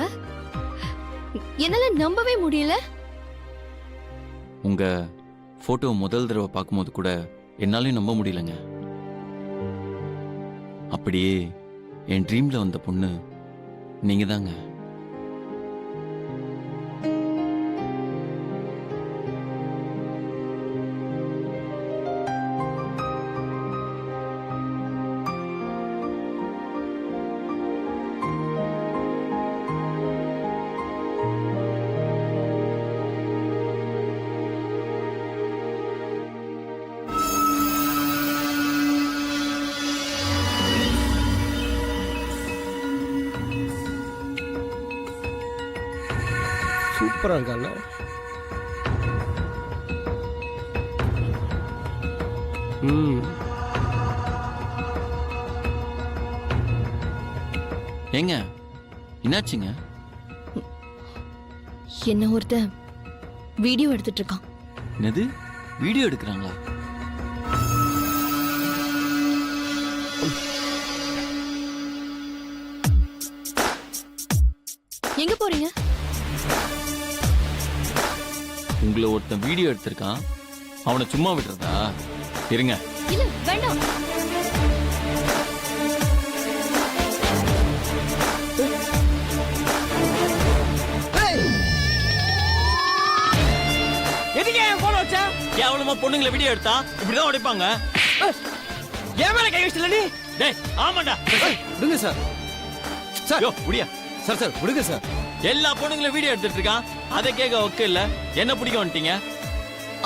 என்னால நம்பவே முடியல. உங்க போட்டோ முதல் தடவை பார்க்கும்போது கூட என்னாலையும் நம்ப முடியலங்க. அப்படியே என் ட்ரீம்ல வந்த பொண்ணு நீங்க தாங்க. சூப்பரா இருக்கால. ஏங்க என்னாச்சுங்க? என்ன ஒருத்தன் வீடியோ எடுத்துட்டு இருக்கான். என்னது, வீடியோ எடுக்கிறாங்களா? எங்க போறீங்க? உங்களை ஒருத்தன் வீடியோ எடுத்திருக்கான், அவனை சும்மா விடுறதா? இருங்க. இல்ல வேண்டாம். எதுக்கு என் போன் வச்சா? கேவலமா பொண்ணுங்களை வீடியோ எடுத்தா இப்படிதான் உடைப்பாங்க. ஏன் மேல கை வச்சல நீ? டேய் ஆமாடா. விடுங்க சார். சார் யோ முடியா. சார் விடுங்க சார். எல்லா பொண்ணுங்களும் வீடியோ எடுத்துட்டு இருக்கான், அதை கேட்க ஒக்க இல்ல. என்ன பிடிக்க வந்துட்டீங்க?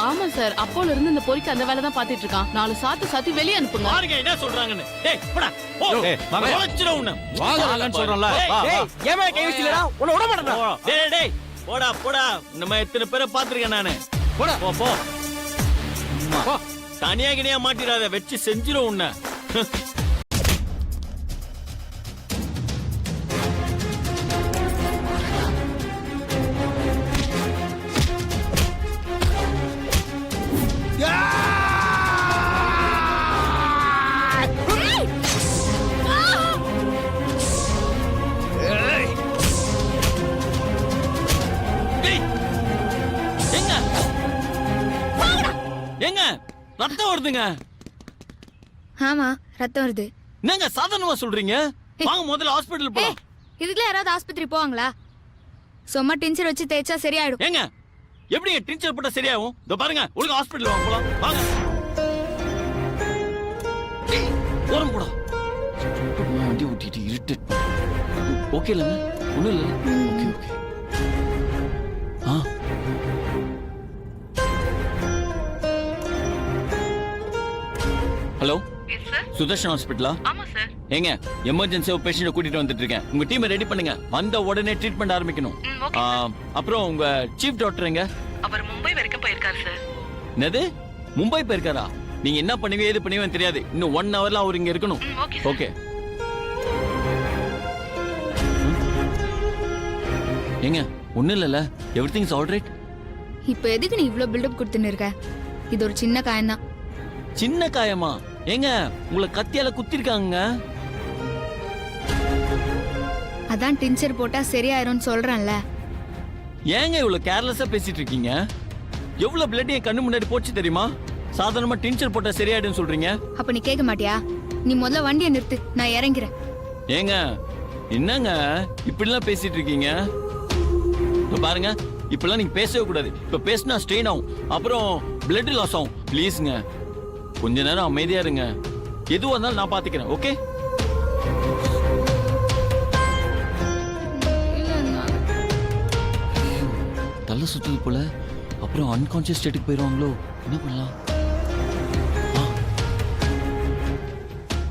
ஆமா சார், அப்போல இருந்து இந்த பொறிக்கு அந்த வேலை தான் பாத்துட்டு இருக்கான். 4 சாத்தி வெளியே அனுப்புங்க. பாருங்க என்ன சொல்றாங்கன்னு. டேய் போடா போ. வாங்கடா உன்னை. வாங்கலாம்னு சொல்றேன்ல. டேய் ஏன் மேல கை வச்சலடா? உன்னை விட மாட்டேன்டா. டேய் டேய் போடா. நம்ம எத்தனை பேரை பாத்துர்க்கேன் நானு. போடா. போ. தனியா கினியா மாட்டிடாத, வச்சு செஞ்சிரும் உன்னை. டேய், எங்க எங்க ரத்தம் வருதுங்க. ஆமா ரத்தம் வருது. என்னங்க சாதாரணமா சொல்றீங்க? வாங்க முதல்ல ஹாஸ்பிடல் போலாம். இதுக்குள்ள யாராவது ஆஸ்பத்திரி போவாங்களா? சும்மா டின்சர் வச்சு தேய்ச்சா சரியாயிடும். ஏங்க எப்படிங்க டின்ச்சர் போட்டா சரியாகும்? இதோ பாருங்க ஒழுங்கா ஹாஸ்பிடல் வாங்க போலாம். வாங்க போறோம் போடா. வண்டி ஓட்டிட்டு இரிட்டேட் பண்ண. ஓகே இல்லைங்க? ஒன்றும் இல்லை. Okay okay. ஆ ஹலோ சுதர்ஷன் ஹாஸ்பிட்டலா? ஆமா சார். ஏங்க எமர்ஜென்சியா பேஷண்ட கூட்டிட்டு வந்துட்டு இருக்கேன். உங்க டீமை ரெடி பண்ணுங்க. வந்த உடனே ட்ரீட்மெண்ட் ஆரம்பிக்கணும். அப்புறம் உங்க சீஃப் டாக்டர் எங்க? அவர் மும்பை வரைக்கும் போயிருக்காரு சார். என்னது மும்பை போயிருக்காரா? நீங்க என்ன பண்ணுவீங்க ஏது பண்ணுவீங்கன்னு தெரியாது. இன்னும் 1 ஹவர்ல அவர் இங்க இருக்கணும். ஓகே. ஏங்க ஒண்ணும் இல்லல. Everything's alright. இப்போ எதுக்கு நீ இவ்ளோ பில்டப் கொடுத்துன்னு இருக்க? இது ஒரு சின்ன காயம்தான். சின்ன காயமா? ஏங்க உங்களை கத்தியால குத்திருக்காங்க. அதான் டின்சர் போட்டா சரியாயிரும்னு சொல்றேன்ல. ஏங்க இவ்வளவு கேர்லெஸ்ஸா பேசிட்டு இருக்கீங்க? எவ்வளவு பிளட் என் கண்ணு முன்னாடி போச்சு தெரியுமா? சாதாரணமா டின்சர் போட்டா சரியாயிடுன்னு சொல்றீங்க. அப்ப நீ கேட்க மாட்டியா? நீ முதல்ல வண்டியை நிறுத்து, நான் இறங்கிறேன். ஏங்க என்னங்க இப்படிலாம் பேசிட்டு இருக்கீங்க? இப்ப பாருங்க இப்பெல்லாம் நீங்க பேசவே கூடாது. இப்ப பேசினா ஸ்ட்ரெயின் ஆகும், அப்புறம் பிளட் லாஸ் ஆகும். ப்ளீஸ்ங்க கொஞ்ச நேரம் அமைதியா இருங்க. எதுவா இருந்தாலும் நான் பாத்துக்கிறேன். ஓகே? தலை சுத்துது போல. அப்புறம் அன்கான்சியஸ் ஸ்டேட்டுக்கு போயிடுவாங்களோ? என்ன பண்ணலாம்?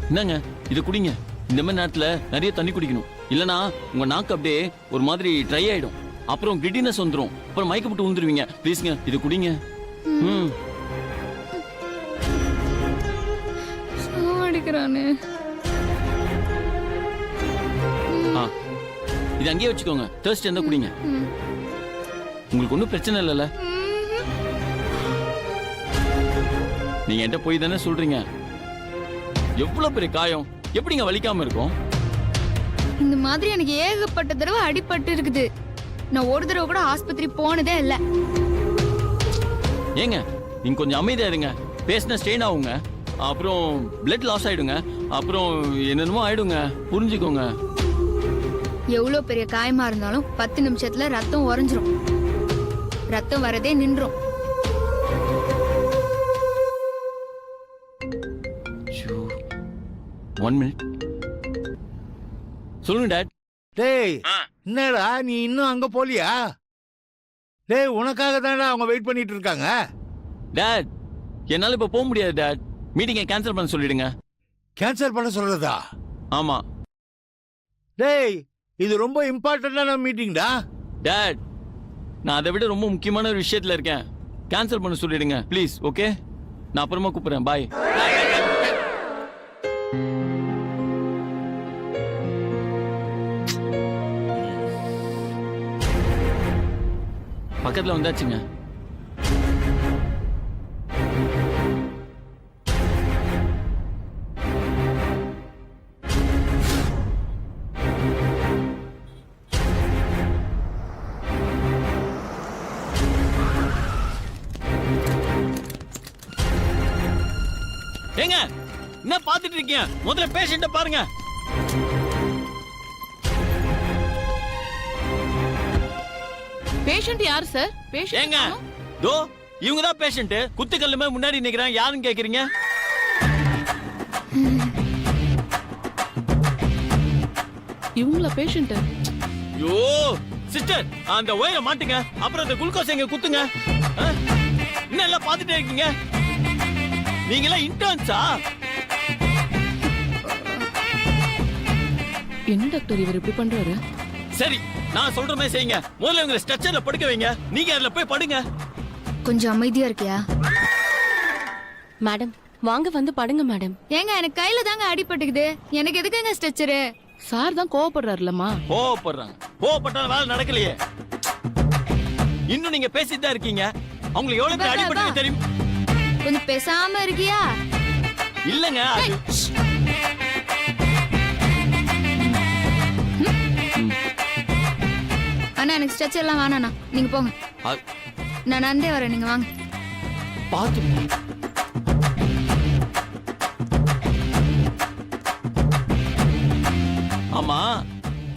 என்னங்க இது குடிங்க. இந்த மாதிரி நேரத்துல நிறைய தண்ணி குடிக்கணும். இல்லனா உங்க நாக்கு அப்படியே ஒரு மாதிரி ட்ரை ஆயிடும். அப்புறம் கிரிட்டினஸ் வந்துரும். அப்புறம் மயக்க போட்டு விழுந்துருவீங்க. ப்ளீஸ்ங்க இது குடிங்க. அடிக்கிறானே. இது அங்கேயே வச்சுக்கோங்க. தர்ஸ்ட் இருந்தா குடிங்க. உங்களுக்கு ஒன்றும் பிரச்சனை இல்லைல்ல? நீங்க என்கிட்ட போய் தானே சொல்றீங்க. எவ்வளவு பெரிய காயம் எப்படிங்க வலிக்காம இருக்கும்? இந்த மாதிரி எனக்கு ஏகப்பட்ட தடவை அடிபட்டு இருக்குது. நான் ஒரு தடவை கூட ஆஸ்பத்திரி போனதே இல்ல. ஏங்க நீங்க கொஞ்சம் அமைதியா இருங்க. பேசினா ஸ்ட்ரெயின் ஆகுங்க, அப்புறம் பிளட் லாஸ் ஆயிடுங்க, அப்புறம் என்னென்னமோ ஆயிடுங்க. புரிஞ்சுக்கோங்க. எவ்வளவு பெரிய காயமா இருந்தாலும் 10 நிமிஷத்துல ரத்தம் உறைஞ்சிரும். ரத்தம் வரதே நின்றும். 1 minute. சொல்லுங்க டாட். டேய் என்னடா நீ இன்னும் அங்க போலியா? டேய் உனக்காக தானடா அவங்க வெயிட் பண்ணிட்டு இருக்காங்க. டாட் என்னால இப்ப போக முடியாது டாட். மீட்டிங்கை கேன்சல் பண்ண சொல்லிடுங்க. கேன்சல் பண்ண சொல்றதா? ஆமா டேய் இது ரொம்ப இம்பார்ட்டன்டான மீட்டிங்டா. டாட் நான் அதை விட ரொம்ப முக்கியமான ஒரு விஷயத்துல இருக்கேன். கேன்சல் பண்ண சொல்லிடுங்க ப்ளீஸ். ஓகே நான் அப்புறமா கூப்பிடுறேன். பாய். பக்கத்துல வந்தாச்சுங்க. ஏங்க என்ன பாத்துட்டு இருக்கீங்க? முதல்ல பேஷண்ட பாருங்க. பேஷண்ட் யார் சார்? பேஷண்ட் ஏங்க தோ இவங்க தான் பேஷண்ட். குத்துக்கல்லுமே முன்னாடி நிக்கிறாங்க. யாருன்னு கேக்குறீங்க? இவங்கள பேஷண்ட்? ஐயோ சிஸ்டர் அந்த ஒயரை மாட்டுங்க, அப்புறம் அந்த குளுக்கோஸ் எங்க குத்துங்க. என்ன எல்லாம் பாத்துட்டே இருக்கீங்க? நீங்க எல்லாம் இன்டர்ன்ஸா? என்ன டாக்டர் இவர் இப்படி பண்றாரு? சரி நான் சொல்ற மாதிரி செய்யுங்க. முதல்ல உங்களை ஸ்ட்ரெச்சர்ல படுக்க வைங்க. நீங்க அதுல போய் படுங்க. கொஞ்சம் அமைதியா இருக்கியா? மேடம் வாங்க வந்து படுங்க மேடம். ஏங்க எனக்கு கையில தாங்க அடிபட்டுக்குது. எனக்கு எதுக்குங்க ஸ்ட்ரெச்சரு? சார் தான் கோவப்படுறாருலமா. கோவப்படுறாங்க. கோவப்பட்டா வேலை நடக்கலையே. இன்னும் நீங்க பேசிட்டு தான் இருக்கீங்க. அவங்களுக்கு எவ்வளவு பேர் அடிபட்டு தெரியும்? பேசாம இருக்கியா? இல்லங்க அது அண்ணா எனக்கு ஸ்ட்ரெச் எல்லாம் வேணாண்ணா, நீங்க போங்க. அது- நான் நந்தே வரேன், நீங்க வாங்க. பார்த்து ஆமா,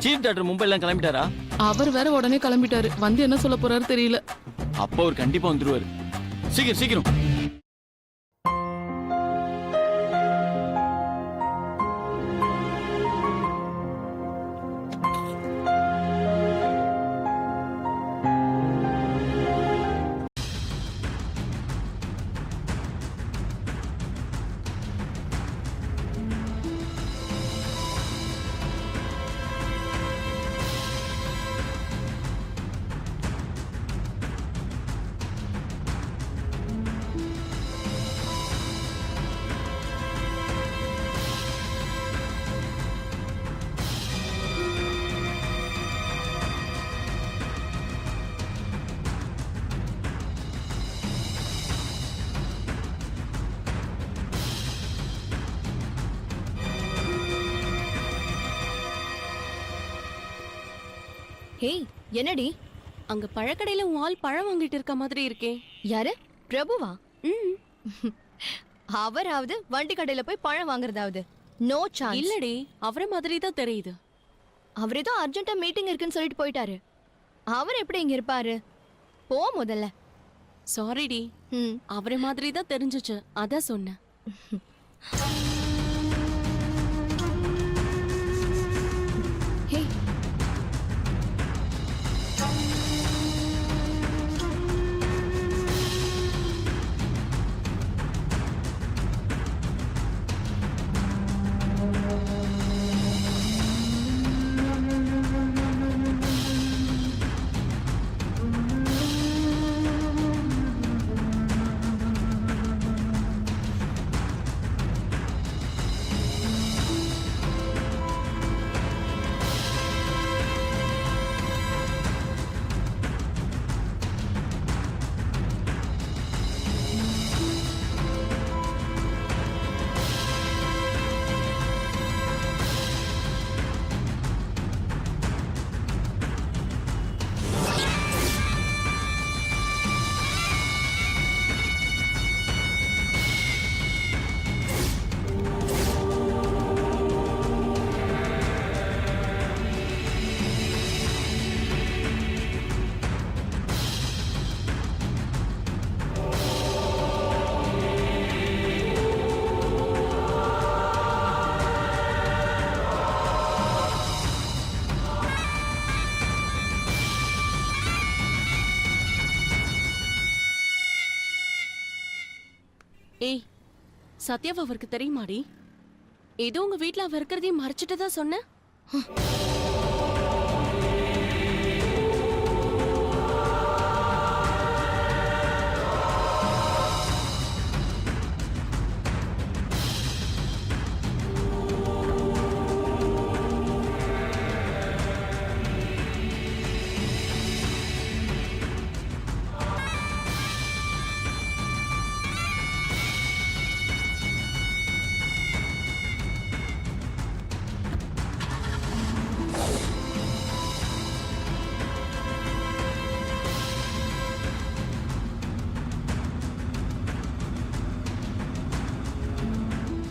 சீஃப் டாக்டர் மும்பைலாம் கிளம்பிட்டாரா? அவர் வேற உடனே கிளம்பிட்டாரு. வந்து என்ன சொல்ல போறாரு தெரியல. அப்போ அவர் கண்டிப்பா வந்துருவாரு. சீக்கிரம் சீக்கிரம். ஹேய், என்னடி? அங்க பழக்கடையில உன் ஆள் பழம் வாங்கிட்டு இருக்க மாதிரி இருக்கே. யாரு? பிரபுவா? அவராவது வண்டி கடையில போய் பழம் வாங்குறதாவது? No chance. இல்லடி, அவரை மாதிரி தான் தெரியுது. அவர் ஏதோ அர்ஜென்ட்டா மீட்டிங் இருக்குன்னு சொல்லிட்டு போயிட்டாரு. அவர் எப்படி இங்க இருப்பாரு? போ முதல்ல. சாரிடி, அவரை மாதிரி தான் தெரிஞ்சுச்சு, அதான் சொன்னேன். ஹே, ஏய், சத்யாவை அவருக்கு தெரியுமாடி? ஏதோ உங்க வீட்ல அவ இருக்கிறதையும் மறைச்சிட்டு தான் சொன்ன.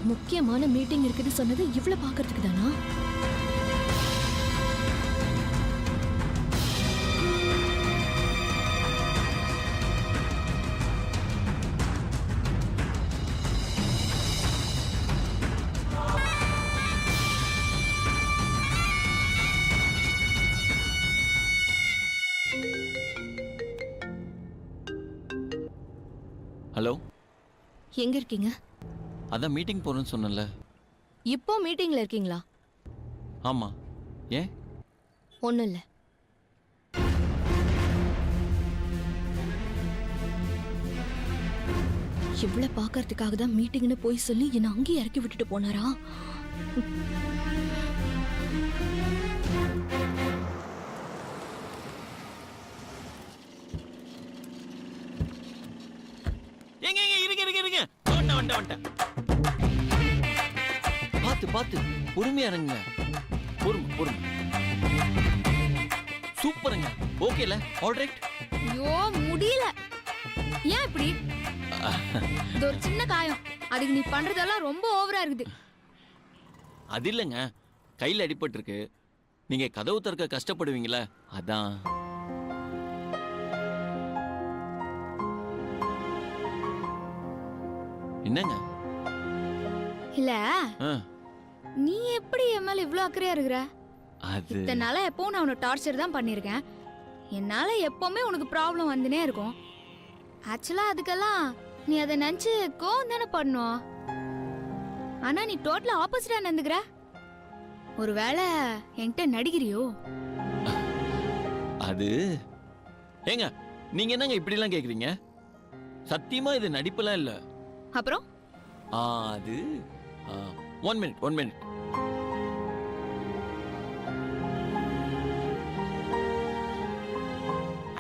முக்கியமான மீட்டிங் இருக்குது சொன்னது இவ்வளவு பாக்குறதுக்கு தானா? ஹலோ, எங்க இருக்கீங்க? அதான் மீட்டிங் போறேன்னு சொன்னேன்ல. இப்போ மீட்டிங்ல இருக்கீங்களா? ஆமா, ஏன்? ஒண்ணும் இல்ல. இவ்வளவு பாக்குறதுக்காக தான் மீட்டிங்னு போய் சொல்லி என்ன அங்கேயே இறக்கி விட்டுட்டு போனாரா? எங்க எங்க இருங்க இருங்க இருங்க வந்துட்டேன். பாத்து பாத்து பொறுமையா இறங்குங்க. பொறுமை. சூப்பருங்க. ஓகேல? ஆல்ரைட். ஐயோ முடியல. ஏன் இப்படி? இது ஒரு சின்ன காயம். அதுக்கு நீ பண்றதெல்லாம் ரொம்ப ஓவரா இருக்குது. அது இல்லைங்க, கையில அடிபட்டு இருக்கு. நீங்க கதவு திறக்க கஷ்டப்படுவீங்களா, அதான். என்னங்க? இல்ல ஆ, நீ எப்படி என் மேல இவ்ளோ அக்கறையா இருக்கிற? அது இத்தனை நாளா எப்பவும் நான் உன்னை டார்ச்சர் தான் பண்ணியிருக்கேன். என்னால எப்பவுமே உனக்கு ப்ராப்ளம் வந்துனே இருக்கும். ஆக்சுவலா அதுக்கெல்லாம் நீ அதை நினைச்சு கோவம் தானே பண்ணும். ஆனா நீ டோட்டலா ஆப்போசிட்டா நடந்துக்கிற. ஒருவேளை என்கிட்ட நடிக்கிறியோ? அது ஏங்க, நீங்க என்னங்க இப்படி எல்லாம் கேக்குறீங்க? சத்தியமா இது நடிப்பெல்லாம் இல்ல. அப்புறம் அது 1 மினிட்.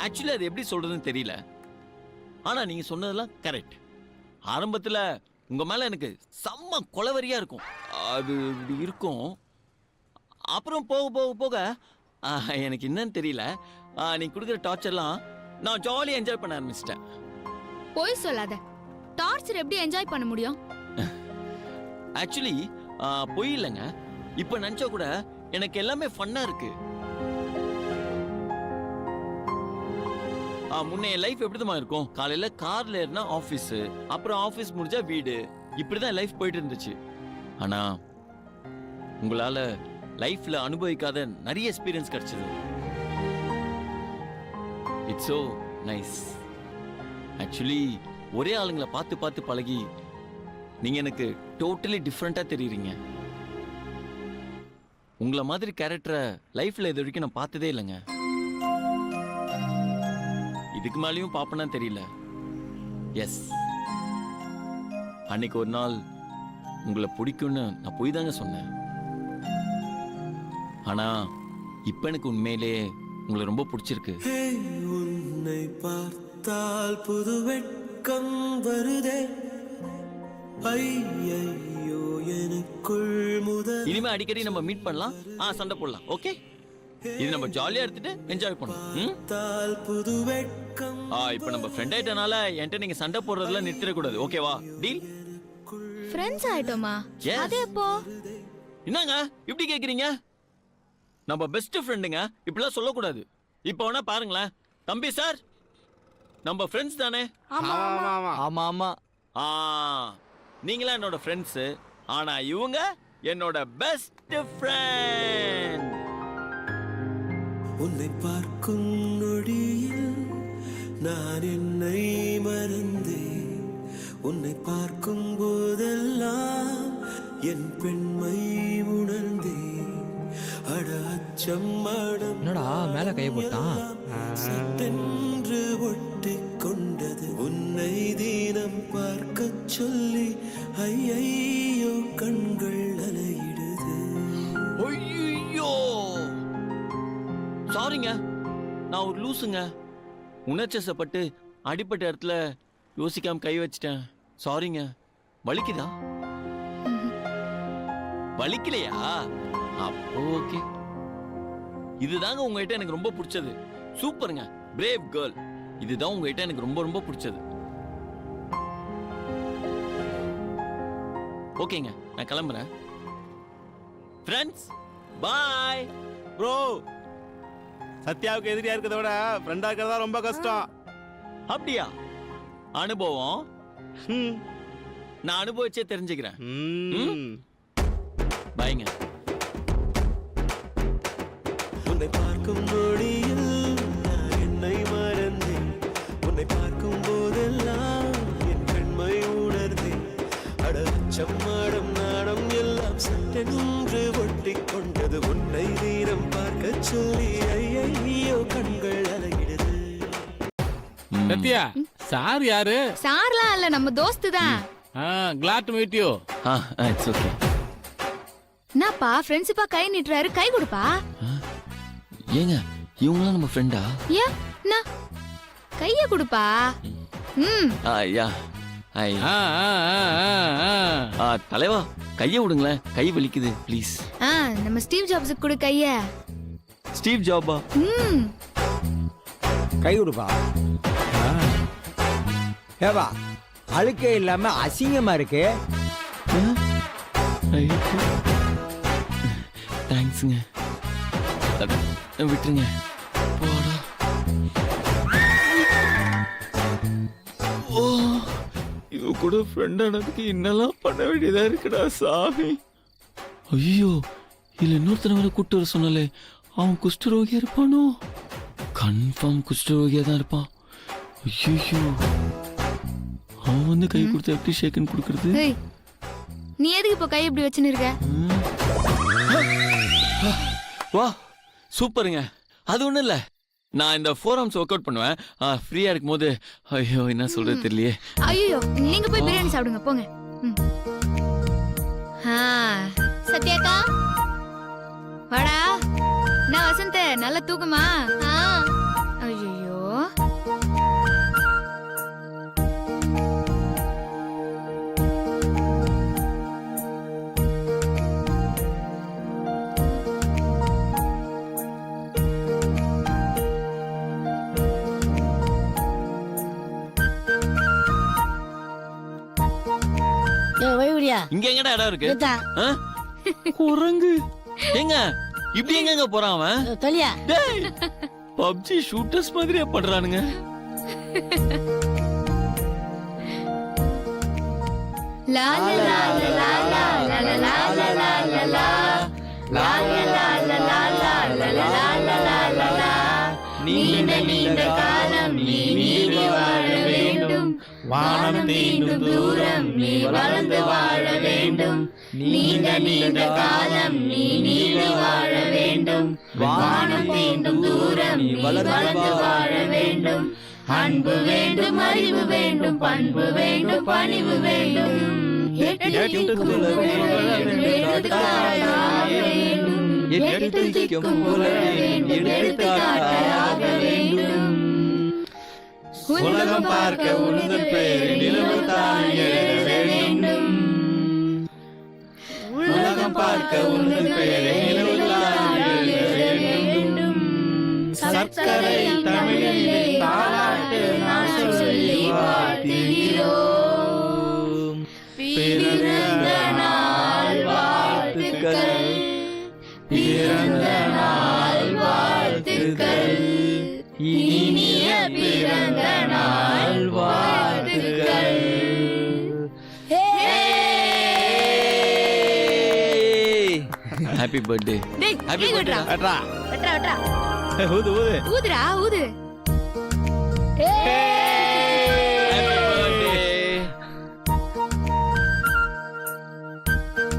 ஆக்சுவலி அது எப்படி சொல்றதுன்னு தெரியல. ஆனா நீங்க சொன்னதெல்லாம் கரெக்ட். ஆரம்பத்துல உங்க மேல எனக்கு செம்ம கொலவெறியா இருக்கும். அது இப்படி இருக்கும். அப்புறம் போக போக போக எனக்கு என்னன்னு தெரியல, நீ கொடுக்குற டார்ச்சர்லாம் நான் ஜாலியா என்ஜாய் பண்ண ஆரம்பிச்சிட்டேன். போய் சொல்லாத. டார்ச்சர் எப்படி என்ஜாய் பண்ண முடியும்? ஆக்சுவலி பொய் இல்லைங்க. இப்ப நினைச்சா கூட எனக்கு எல்லாமே ஃபன்னா இருக்கு. முன்ன என் லைஃப் எப்படிதான் இருக்கும்? காலையில கார்ல ஏறினா ஆபீஸ், அப்புறம் ஆபீஸ் முடிஞ்சா வீடு, இப்படிதான் லைஃப் போயிட்டு இருந்துச்சு. ஆனா உங்களால லைஃப்ல அனுபவிக்காத நிறைய எக்ஸ்பீரியன்ஸ் கிடைச்சது. It's so nice. ஆக்சுவலி ஒரே ஆளுங்களை பார்த்து பார்த்து பழகி நீங்க எனக்கு டோட்டலி டிஃப்ரெண்டா தெரியுறீங்க. உங்களை மாதிரி கேரக்டரை லைஃப்ல இது வரைக்கும் நான் பார்த்ததே இல்லைங்க. இதுக்கு மேலேயும் பாப்பனா தெரியல. எஸ், அன்னைக்கு ஒரு நாள் உங்களை பிடிக்கும்னு நான் போய் தாங்க சொன்னேன். ஆனா இப்ப எனக்கு உண்மையிலே உங்களை ரொம்ப பிடிச்சிருக்கு. உன்னை பார்த்தால் புது வெட்கம் வருதே, ஐயையோ எனக்குள் முதல். இனிமே அடிக்கடி நம்ம மீட் பண்ணலாம், சண்டை போடலாம். ஓகே, இது நம்ம ஜாலியா எடுத்துட்டு என்ஜாய் பண்ணலாம். புது வெட்கம். இப்ப நம்ம ஃப்ரெண்ட் ஆயிட்டனால என்கிட்ட நீங்க சண்டை போடுறதுல நிறுத்திட கூடாது. ஓகேவா? டீல்? ஃப்ரெண்ட்ஸ் ஆயிட்டோமா? அது எப்போ? என்னங்க இப்படி கேக்குறீங்க? நம்ம பெஸ்ட் ஃப்ரெண்டுங்க, இப்படிலாம் சொல்லக்கூடாது. இப்போ வேணா பாருங்களேன். தம்பி சார், நம்ம ஃப்ரெண்ட்ஸ் தானே? ஆமா. நீங்களா என்னோட ஃப்ரெண்ட்ஸ், ஆனா இவங்க என்னோட பெஸ்ட் ஃப்ரெண்ட். உன்னை பார்க்கும் நொடியில் நான் என்னை மறந்தேன். உன்னை பார்க்கும் போதெல்லாம் என் பெண்மை உணர்ந்தேன். என்னடா மேல கைய போட்டான்? சட்டென்று ஒட்டிக் கொண்டது உன்னை தினம் பார்க்க சொல்லி. ஐயையோ கண்கள் அலையிடுது. ஐயோ சாரிங்க, நான் ஒரு லூசுங்க. உணர்ச்சப்பட்டு அடிப்பட்ட இடத்துல யோசிக்காம கை வச்சிட்டேன். சாரிங்க. வலிக்குதா? வலிக்கலையா? அப்போ ஓகே. இதுதாங்க உங்ககிட்ட எனக்கு ரொம்ப பிடிச்சது. சூப்பருங்க, பிரேவ் கேர்ள். இதுதான் உங்ககிட்ட எனக்கு ரொம்ப ரொம்ப பிடிச்சது. ஓகேங்க, நான் கிளம்புறேன். Friends by. ப்ரோ, சத்யாவுக்கு எதிரியா இருக்கிறத விட ஃப்ரெண்டா இருக்கிறதா ரொம்ப கஷ்டம். அப்படியா? அனுபவம் நான் அனுபவிச்சே தெரிஞ்சுக்கிறேன். பாய்ங்க. உன்னை பார்க்கும் நொடியில் நான் என்னை மறந்தேன். உன்னை பார்க்கும் போதெல்லாம் என் பெண்மை உணர்ந்தேன். அடச்சம் மாடம் நாடம் எல்லாம் சட்டென்று ஒட்டிக் கொண்டது உன்னை தீரம் பார்க்க சொல்லி. ஐயையோ கண்கள் அலையிடுது. சத்யா, சார் யாரு? சார்லாம் இல்ல, நம்ம தோஸ்து தான். glad to meet you. It's okay. என்னப்பா ஃப்ரெண்ட்ஸுப்பா கை நீட்டுறாரு, கை கொடுப்பா. ஏங்க இவங்களாம் நம்ம ஃப்ரெண்டா? ஏன் கைய கொடுப்பா. யா ஐ. ஆ, ஆ, ஆ, ஆ, ஆ. தலைவா கைய விடுங்களேன், கை வலிக்குது ப்ளீஸ். நம்ம ஸ்டீவ் ஜாப்ஸுக்கு கொடு கைய. ஸ்டீவ் ஜாபா? ம். கை கொடுப்பா. ஏவா அழுக்கே இல்லாம அசிங்கமா இருக்கு. தேங்க்ஸுங்க. விட்டுருங்க. போடா. ஓ, இது கூட ஃப்ரெண்ட் ஆனதுக்கு என்னெல்லாம் பண்ண வேண்டியதா இருக்குடா சாமி. ஐயோ, இதுல இன்னொருத்தனை வேற கூட்டு வர சொன்னாலே, அவன் குஷ்டரோகியா இருப்பானோ? கன்ஃபார்ம் குஷ்டரோகியா தான் இருப்பான். ஐயோ, அவன் வந்து கை கொடுத்து எப்படி ஷேக்கன் கொடுக்கறது? ஏய், நீ எதுக்கு இப்ப கை இப்படி வச்சுன்னு இருக்க? வா, சூப்பருங்க. அது ஒண்ணும் இல்ல, நான் இந்த ஃபோரம்ஸ் ஒர்க் அவுட் பண்ணுவேன். ஃப்ரீயா இருக்கும் போது. ஐயோ, என்ன சொல்றது தெரியலையே. ஐயோ, நீங்க போய் பிரியாணி சாப்பிடுங்க போங்க. சத்யாக்கா வாடா. நான் வசந்த், நல்ல தூக்கமா? ஐயோ, வைகுடியா இங்க எங்கடா இடம் இருக்கு? குரங்கு எங்க இப்படி எங்க போறான் அவன்? தொலியா பப்ஜி ஷூட்டர்ஸ் மாதிரியா பண்றானுங்க. லா லா லா லா லா லா லா லா லா லா லா லா லா லா லா லா லா. நீண்ட நீண்ட காலம் நீ நீடி வாழ வேண்டும், வானம் தீண்டும் தூரம் நீ வளர்ந்து வாழ வேண்டும். நீண்ட நீண்ட காலம் நீ நீடி வாழ வேண்டும், வானம் தீண்டும் தூரம் நீ வளர்ந்து வாழ வேண்டும். அன்பு வேண்டும், அறிவு வேண்டும், பண்பு வேண்டும், பணிவு வேண்டும். உலகம் பார்க்க உனது பேர் நிலவு தான் எழுத வேண்டும். உலகம் பார்க்க உனது பேர் நிலவு தான் எழுத வேண்டும். சர்க்கரை தமிழிலே தாலாட்டு நான் சொல்லி வாழ்த்துகிறோம். பிறந்த நாள் வாழ்த்துக்கள், பிறந்த நாள் வாழ்த்துக்கள், இனிய பிறந்த நாள் வாழ்த்துக்கள். Happy birthday. டேய், ஹாப்பி கேக் பர்த்டே. வெட்றா. வெட்றா வெட்றா. ஊது ஊது. ஊதுடா ஊது. Happy birthday.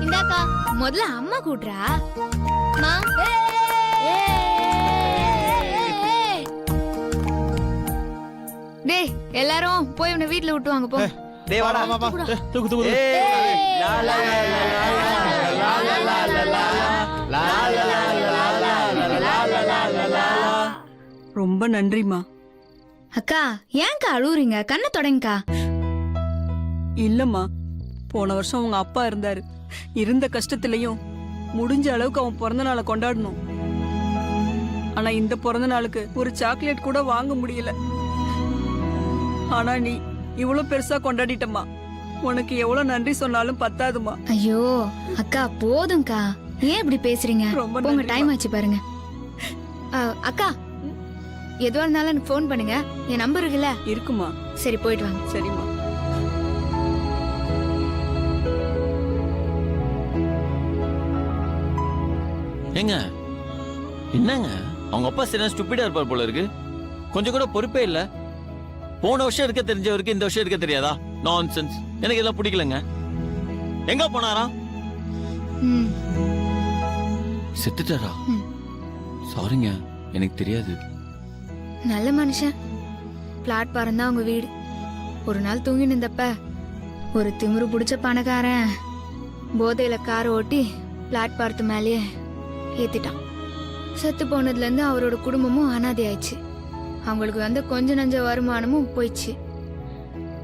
இந்தாக்கா, முதல்ல அம்மா கூட்றா. அம்மா. டேய், எல்லாரும் போய் உன்னை வீட்ல விட்டு வாங்க போ. டேய் வாடா. தூக்கு தூக்கு. லா லா லா லா லா லா லா லா லா. ரொம்ப நன்றிமா. அக்கா, ஏன்க்கா அழுவுறீங்க? கண்ணை தொடங்கக்கா. இல்லம்மா, போன வருஷம் உங்க அப்பா இருந்தாரு. இருந்த கஷ்டத்திலையும் முடிஞ்ச அளவுக்கு அவன் பிறந்த நாளை கொண்டாடணும். ஆனா இந்த பிறந்த நாளுக்கு ஒரு சாக்லேட் கூட வாங்க முடியல. ஆனா நீ இவ்வளவு பெருசா கொண்டாடிட்டம்மா. உனக்கு எவ்வளவு நன்றி சொன்னாலும் பத்தாதுமா. ஐயோ அக்கா, போதும்க்கா. ஏன் இப்படி பேசுறீங்க? ரொம்ப உங்க நன்றிம்மா. டைம் ஆச்சு பாருங்க. அக்கா, எதுவா இருந்தாலும் எனக்கு ஃபோன் பண்ணுங்க. என் நம்பர் இருக்குல்ல? இருக்குமா? சரி, போயிட்டு வாங்க. சரிம்மா. ஏங்க, என்னங்க அவங்க அப்பா சரியா ஸ்டூபிடா இருப்பார் போல இருக்கு. கொஞ்சம் கூட பொறுப்பே இல்ல. போன வருஷம் இருக்க தெரிஞ்சவருக்கு இந்த வருஷம் இருக்க தெரியாதா? நான்சென்ஸ். எனக்கு இதெல்லாம் பிடிக்கலங்க. எங்க போனாரா? ம். செத்துட்டாரா? ம். சாரிங்க, எனக்கு தெரியாது. நல்ல மனுஷன். பிளாட்பாரம் தான் அவங்க வீடு. ஒரு நாள் தூங்கி நின்றப்ப ஒரு திமிரு பிடிச்ச பணக்காரன் போதையில காரை ஓட்டி பிளாட்பாரத்து மேலேயே ஏத்திட்டான். செத்து போனதுல இருந்து அவரோட குடும்பமும் அனாதை ஆயிடுச்சு. அவங்களுக்கு வந்த கொஞ்ச நஞ்ச வருமானமும் போயிடுச்சு.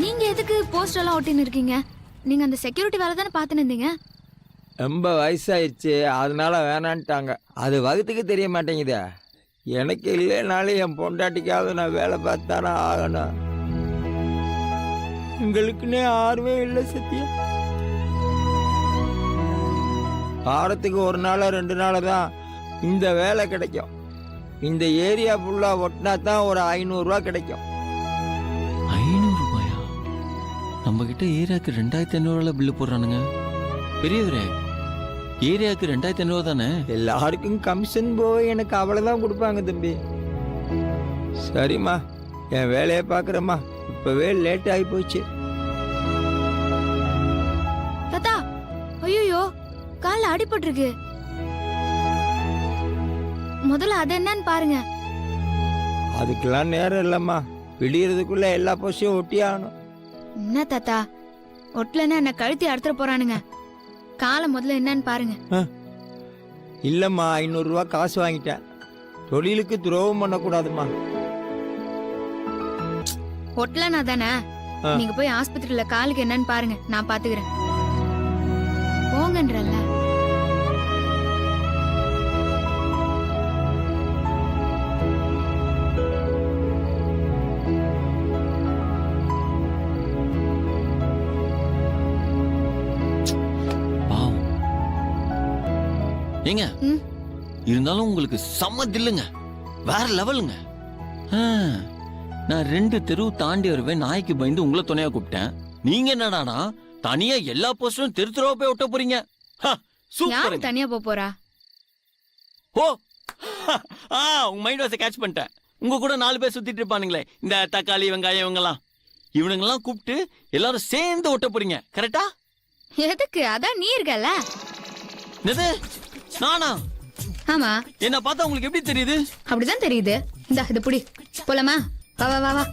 நீங்க எதுக்கு போஸ்ட் எல்லாம் ஒட்டின்னு இருக்கீங்க? நீங்க அந்த செக்யூரிட்டி வேலை தானே பார்த்துன்னு இருந்தீங்க. ரொம்ப வயசாயிடுச்சு, அதனால வேணான்ட்டாங்க. அது வகுத்துக்கு தெரிய மாட்டேங்குதே. எனக்கு இல்லைனாலும் என் பொண்டாட்டிக்காவது நான் வேலை பார்த்தானே ஆகணும். உங்களுக்குன்னே யாருமே இல்லை சத்தியம். வாரத்துக்கு 1 நாளோ 2 நாளோ தான் இந்த வேலை கிடைக்கும். இந்த ஏரியா ஃபுல்லாக ஒட்டினா தான் ஒரு 500 ரூபா கிடைக்கும். 500 ரூபாயா? நம்ம கிட்ட ஏரியாவுக்கு 2500 பில்லு போடுறானுங்க. பெரியவரே, ஏரியாவுக்கு 2500 தானே? எல்லாருக்கும் கமிஷன் போய் எனக்கு அவ்வளோதான் கொடுப்பாங்க தம்பி. சரிம்மா, என் வேலையை பார்க்குறேம்மா. இப்போவே லேட் ஆகி போச்சு. தாத்தா, ஐயோ கால்ல அடிபட்டிருக்கு. முதல்ல அது என்னன்னு பாருங்க. அதுக்கெல்லாம் நேரம் இல்லைம்மா. விடியறதுக்குள்ள எல்லா போஸ்டையும் ஒட்டி ஆகணும். என்ன தாத்தா, ஒட்டலன்னா என்ன கழுத்தி அறுத்துற போறானுங்க. காலை முதல்ல என்னன்னு பாருங்க. இல்லைம்மா, 500 ரூபா காசு வாங்கிட்டேன். தொழிலுக்கு துரோகம் பண்ணக்கூடாதும்மா. ஒட்டலனா தானே? நீங்க போய் ஆஸ்பத்திரியில காலுக்கு என்னன்னு பாருங்க, நான் பாத்துக்கிறேன். போங்கன்றல்ல. ஏங்க, இருந்தாலும் உங்களுக்கு சம்மதி இல்லைங்க. வேற லெவலுங்க. நான் 2 தெரு தாண்டி வருவேன் நாய்க்கு பயந்து உங்களை துணையா கூப்பிட்டேன். நீங்க என்னடானா தனியா எல்லா போஸ்டும் தெரு தெருவா போய் ஒட்ட போறீங்க. யாரு தனியா போறா? ஓ, உங்க மைண்ட் வாஷ கேட்ச் பண்ணிட்டேன். உங்க கூட 4 பேர் சுத்திட்டு இருப்பானுங்களே, இந்த தக்காளி வெங்காயம் இவங்கெல்லாம், இவனுங்கெல்லாம் கூப்பிட்டு எல்லாரும் சேர்ந்து ஒட்ட போறீங்க. கரெக்டா? எதுக்கு? அதான் நீ இருக்கல. என்னது நானா? ஆமா. என்ன பார்த்தா உங்களுக்கு எப்படி தெரியுது? அப்படிதான் தெரியுது. இந்த இது புடி. போலாமா? வா வா வா வா.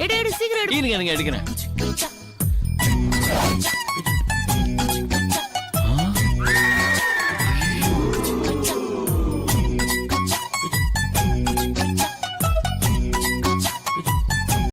எடு எடு, சீக்கிரம் எடு. இருங்க எடுக்கிறேன்.